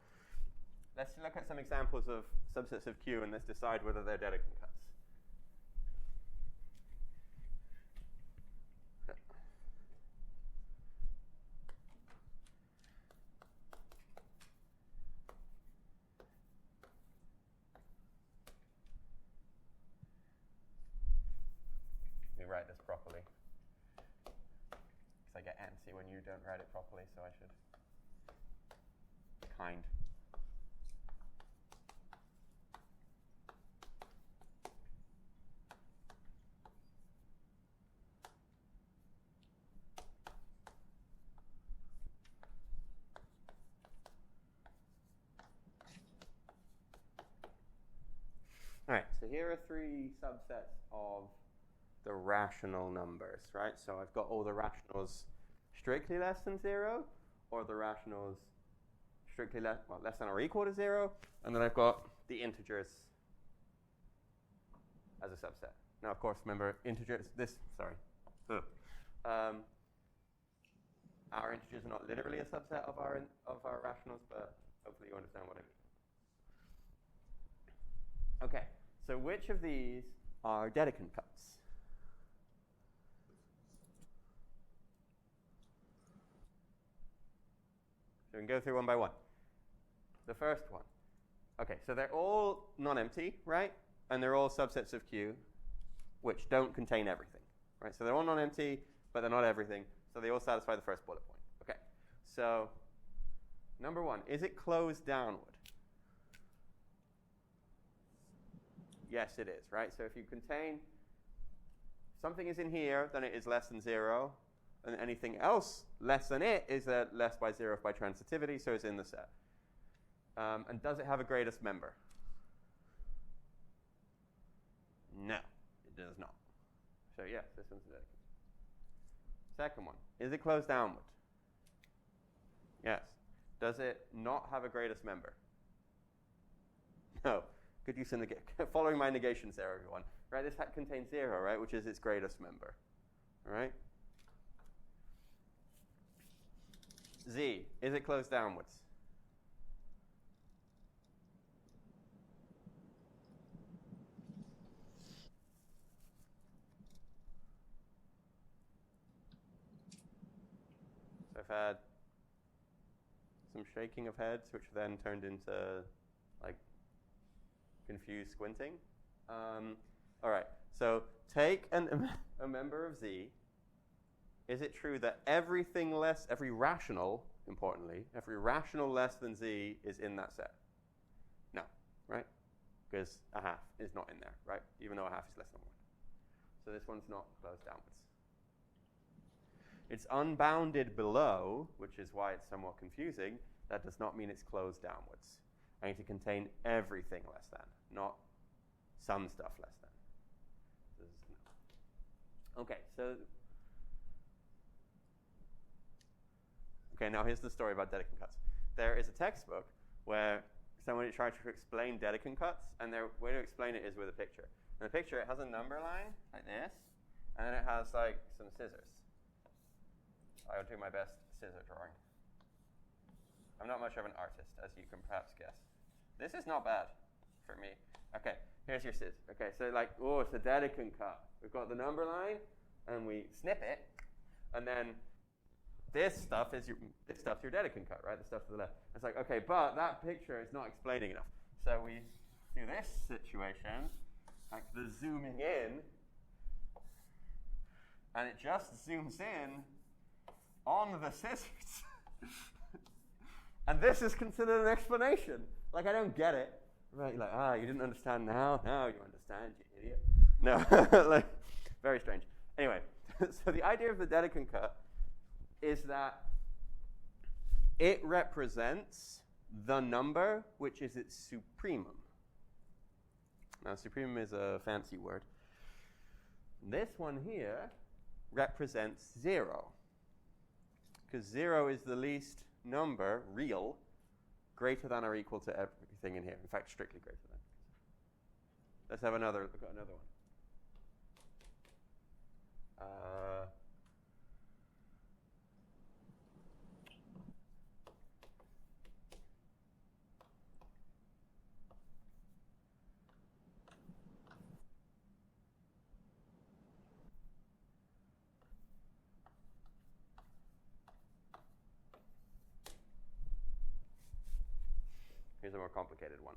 Let's look at some examples of subsets of Q and let's decide whether they're Dedekind cuts. Let me write this properly. Because I get antsy when you don't write it properly, so I should be kind. All right, so here are 3 subsets of the rational numbers, right? So I've got all the rationals strictly less than 0, or the rationals strictly less than or equal to 0, and then I've got the integers as a subset. Now, of course, remember integers. Our integers are not literally a subset of our rationals, but hopefully you understand what I mean. Okay, so which of these are Dedekind cuts? So we can go through one by one. The first one. Okay, so they're all non-empty, right? And they're all subsets of Q, which don't contain everything, right? So they're all non-empty, but they're not everything. So they all satisfy the first bullet point. Okay, so number 1, is it closed downward? Yes, it is, right? So if you contain something is in here, then it is less than 0. And anything else less than it is less by 0 by transitivity, so it's in the set. And does it have a greatest member? No, it does not. So yes, this one's a Dedekind. Second one, is it closed downward? Yes. Does it not have a greatest member? No. Good use in the following my negations there, everyone. Right, this contains 0, right, which is its greatest member. All right. Z, is it closed downwards? I've had some shaking of heads, which then turned into like confused squinting. All right, so take a member of Z. Is it true that every rational, importantly, every rational less than Z is in that set? No, right? Because a half is not in there, right? Even though a half is less than 1. So this one's not closed downwards. It's unbounded below, which is why it's somewhat confusing. That does not mean it's closed downwards. I need to contain everything less than, not some stuff less than. Okay, so now here's the story about Dedekind cuts. There is a textbook where someone tried to explain Dedekind cuts, and their way to explain it is with a picture. In the picture, it has a number line like this, and then it has like some scissors. I'll do my best scissor drawing. I'm not much of an artist, as you can perhaps guess. This is not bad for me. Okay, here's your scissors. Okay, so like, oh, it's a Dedekind cut. We've got the number line, and we snip it, and then this stuff is your Dedekind cut, right? The stuff to the left. It's like, okay, but that picture is not explaining enough. So we do this situation, like the zooming in, and it just zooms in on the scissors. And this is considered an explanation. Like, I don't get it. Right, you're like, you didn't understand now? Now you understand, you idiot. No, like, very strange. Anyway, so the idea of the Dedekind cut is that it represents the number which is its supremum. Now, supremum is a fancy word. This one here represents 0, because 0 is the least number, real, greater than or equal to everything in here. In fact, strictly greater than. Let's have another one. Here's a more complicated one.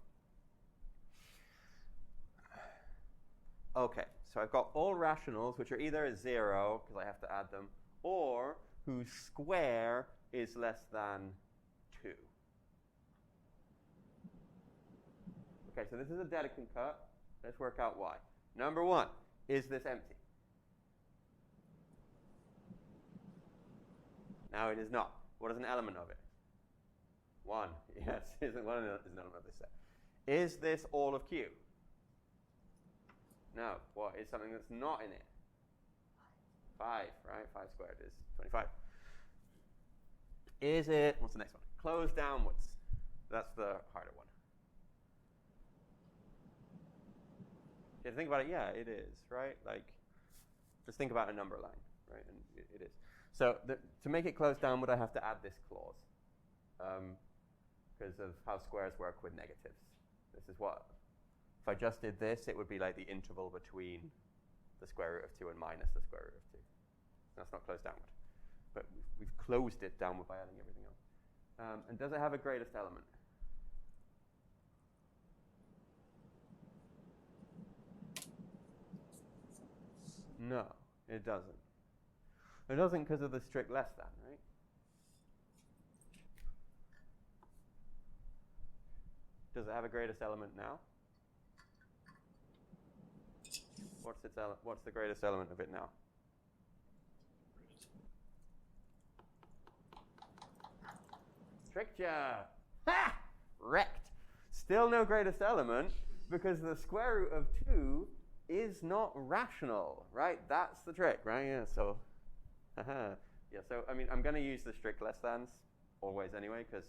Okay, so I've got all rationals, which are either 0, because I have to add them, or whose square is less than 2. Okay, so this is a Dedekind cut. Let's work out why. Number 1, is this empty? Now it is not. What is an element of it? 1. Yes, isn't one is an element of this set. Is this all of Q? No. What is something that's not in it? 5, right? 5 squared is 25. Is it, what's the next one? Closed downwards. That's the harder one. If you think about it, yeah, it is, right? Like, just think about a number line, right? And it is. So to make it closed downward, I have to add this clause. Because of how squares work with negatives. This is what, if I just did this, it would be like the interval between the square root of 2 and minus the square root of 2. That's not closed downward. But we've closed it downward by adding everything else. And does it have a greatest element? No, it doesn't. It doesn't because of the strict less than, right? Does it have a greatest element now? What's the greatest element of it now? Tricked ya! Ha! Wrecked. Still no greatest element because the square root of 2 is not rational, right? That's the trick, right? Yeah, so, yeah, so, I mean, I'm going to use the strict less thans always anyway because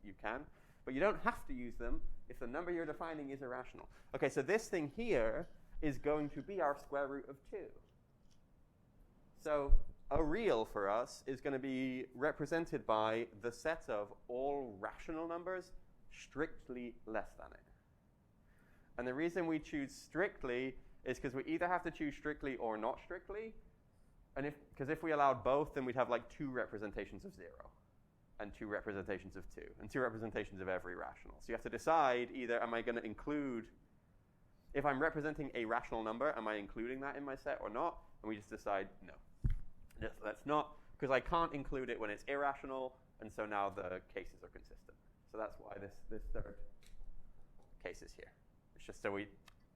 you can. But you don't have to use them if the number you're defining is irrational. Okay, so this thing here is going to be our square root of 2. So a real for us is going to be represented by the set of all rational numbers strictly less than it. And the reason we choose strictly is because we either have to choose strictly or not strictly, and because if we allowed both, then we'd have like 2 representations of 0, and 2 representations of 2, and 2 representations of every rational. So you have to decide either, am I going to include, if I'm representing a rational number, am I including that in my set or not? And we just decide no. Let's not, because I can't include it when it's irrational, and so now the cases are consistent. So that's why this third case is here. It's just so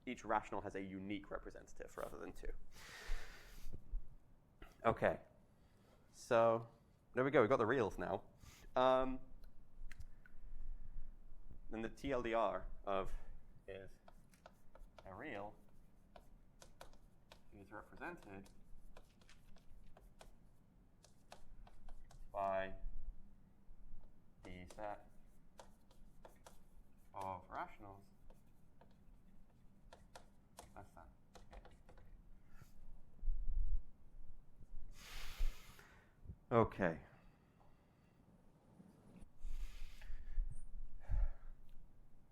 each rational has a unique representative rather than 2. Okay. So there we go. We've got the reals now. And the TLDR of is a real is represented by the set of rationals less than. Okay.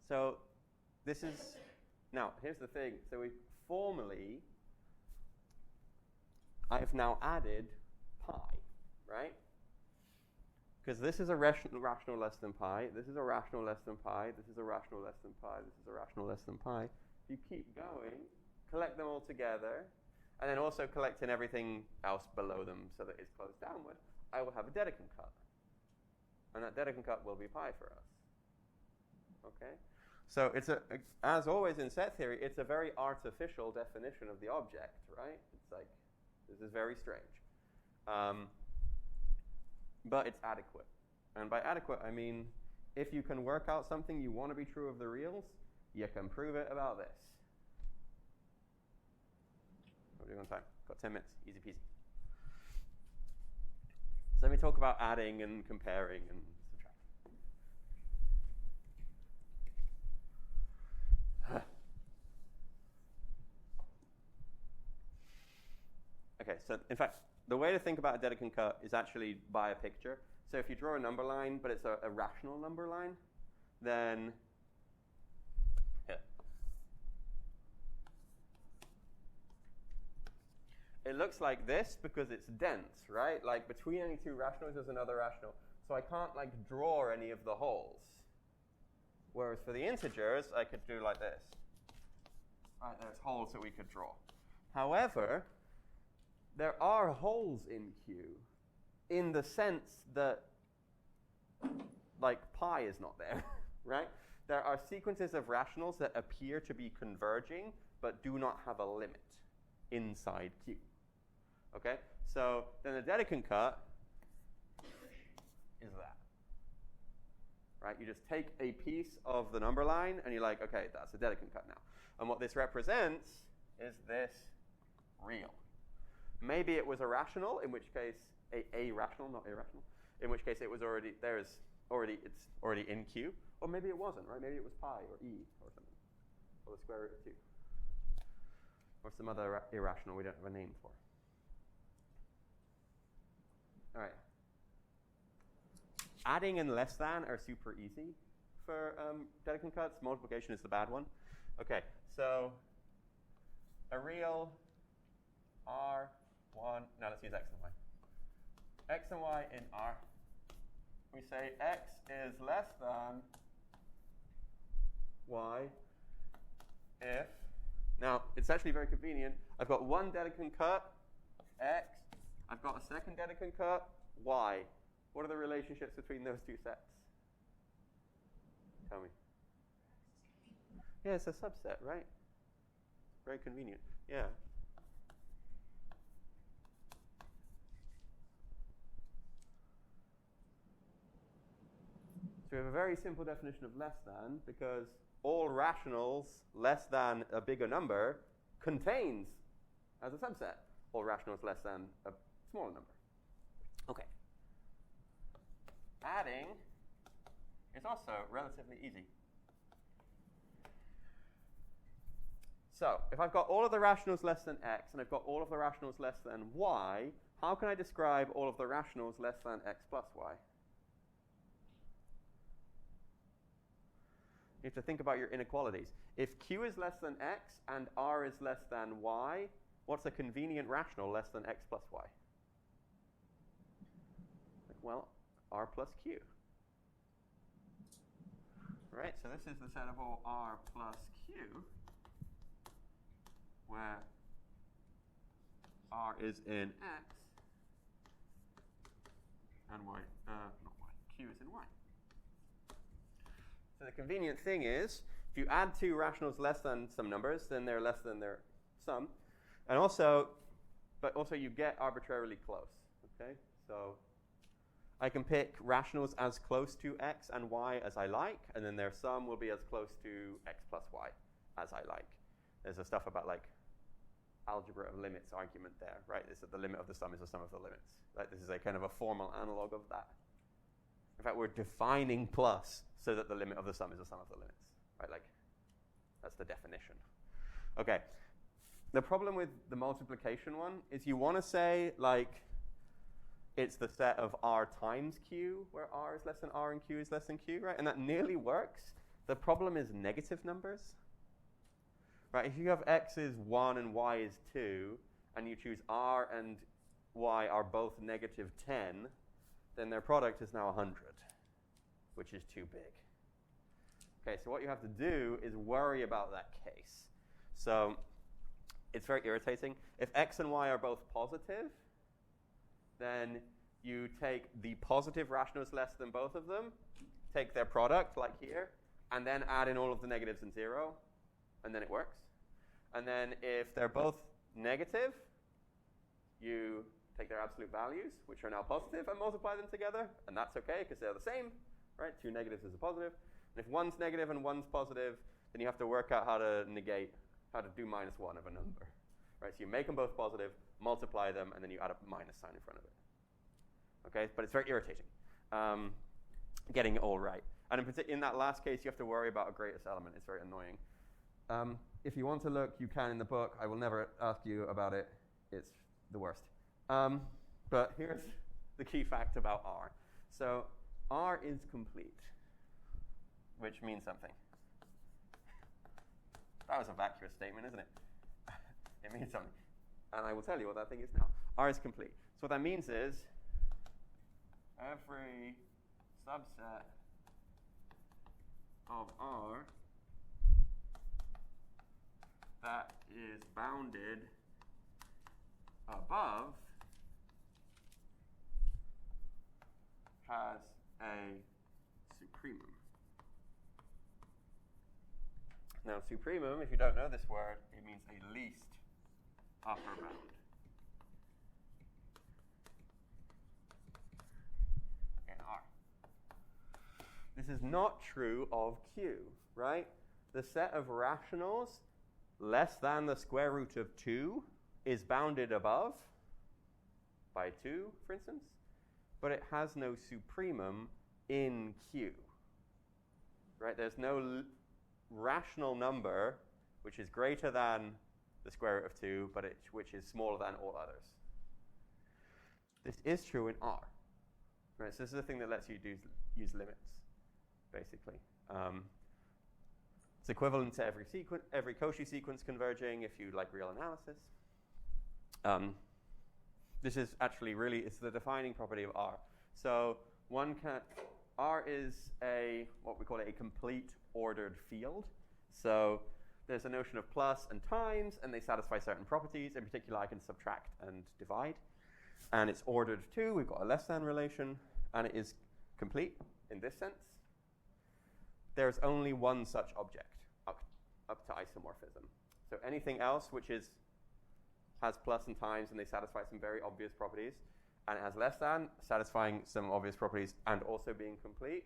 So this is, now here's the thing. So we formally, I've now added pi, right? Because this is a rational less than pi, this is a rational less than pi, this is a rational less than pi, this is a rational less than pi. You keep going, collect them all together, and then also collecting everything else below them so that it's closed downward. I will have a Dedekind cut. And that Dedekind cut will be pi for us. Okay? So it's as always in set theory, it's a very artificial definition of the object, right? It's like, this is very strange. But it's adequate. And by adequate, I mean, if you can work out something you want to be true of the reals, you can prove it about this. What are we doing on time? Got 10 minutes, easy peasy. So let me talk about adding and comparing and subtracting. Okay, so in fact, the way to think about a Dedekind cut is actually by a picture. So if you draw a number line, but it's a rational number line, then it looks like this because it's dense, right? Like between any 2 rationals, there's another rational. So I can't like draw any of the holes. Whereas for the integers, I could do like this. Right, there's holes that we could draw. However, there are holes in Q in the sense that like pi is not there, right? There are sequences of rationals that appear to be converging but do not have a limit inside Q. Okay? So then the Dedekind cut is that. Right? You just take a piece of the number line and you're like, okay, that's a Dedekind cut now. And what this represents is this real. Maybe it was a rational, in which case a rational, not irrational, in which case it was already it's already in Q, or maybe it wasn't, right? Maybe it was pi or e or something, or the square root of 2, or some other irrational we don't have a name for. All right. Adding and less than are super easy for Dedekind cuts. Multiplication is the bad one. Okay, so a real R1, now let's use x and y. X and y in R. We say x is less than y if, now it's actually very convenient. I've got one Dedekind cut, x. I've got a second Dedekind cut, y. What are the relationships between those 2 sets? Tell me. Yeah, it's a subset, right? Very convenient. Yeah. So we have a very simple definition of less than because all rationals less than a bigger number contains as a subset all rationals less than a smaller number. Okay. Adding is also relatively easy. So if I've got all of the rationals less than x and I've got all of the rationals less than y, how can I describe all of the rationals less than x plus y? You have to think about your inequalities. If q is less than x and r is less than y, what's a convenient rational less than x plus y? Well, r plus q. Right, so this is the set of all r plus q, where r is in x, and y, not y, q is in y. So the convenient thing is, if you add two rationals less than some numbers, then they're less than their sum. And also, but also you get arbitrarily close, okay? So I can pick rationals as close to x and y as I like, and then their sum will be as close to x plus y as I like. There's a stuff about like algebra of limits argument there, right? This is the limit of the sum is the sum of the limits. Right? This is a kind of a formal analog of that. In fact, we're defining plus so that the limit of the sum is the sum of the limits, right? Like, that's the definition. Okay. The problem with the multiplication one is you want to say, like, it's the set of r times q, where r is less than r and q is less than q, right? And that nearly works. The problem is negative numbers. Right, if you have x is 1 and y is 2, and you choose r and y are both negative 10, then their product is now 100, which is too big. Okay, so what you have to do is worry about that case. So it's very irritating. If x and y are both positive, then you take the positive rationals less than both of them, take their product, like here, and then add in all of the negatives and 0, and then it works. And then if they're both negative, you take their absolute values, which are now positive, and multiply them together, and that's okay because they're the same, right? Two negatives is a positive. And if one's negative and one's positive, then you have to work out how to negate, how to do -1 of a number, right? So you make them both positive, multiply them, and then you add a minus sign in front of it. Okay, but it's very irritating getting it all right. And in that last case, you have to worry about a greatest element. It's very annoying. If you want to look, you can in the book. I will never ask you about it. It's the worst. But here's the key fact about R. So R is complete, which means something. That was a vacuous statement, isn't it? It means something. And I will tell you what that thing is now. R is complete. So what that means is every subset of R that is bounded above has a supremum. Now, supremum, if you don't know this word, it means a least upper bound. In R. This is not true of Q, right? The set of rationals less than the square root of 2 is bounded above by 2, for instance, but it has no supremum in Q. Right? There's no rational number which is greater than the square root of 2, but which is smaller than all others. This is true in R. Right? So this is the thing that lets you use limits, basically. It's equivalent to every Cauchy sequence converging if you like real analysis. This is actually really, it's the defining property of R. So R is what we call a complete ordered field. So there's a notion of plus and times, and they satisfy certain properties. In particular, I can subtract and divide. And it's ordered too. We've got a less than relation, and it is complete in this sense. There's only one such object up to isomorphism. So anything else which has plus and times, and they satisfy some very obvious properties, and it has less than, satisfying some obvious properties, and also being complete,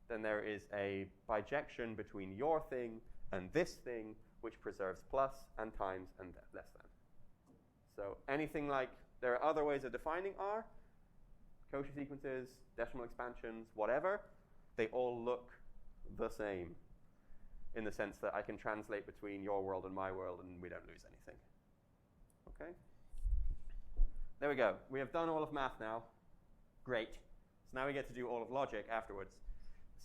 then there is a bijection between your thing and this thing, which preserves plus and times and less than. So anything like, there are other ways of defining R, Cauchy sequences, decimal expansions, whatever, they all look the same in the sense that I can translate between your world and my world and we don't lose anything. Okay? There we go. We have done all of math now. Great. So now we get to do all of logic afterwards.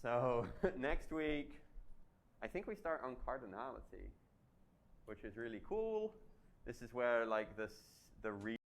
So next week, I think we start on cardinality, which is really cool. this is where like the read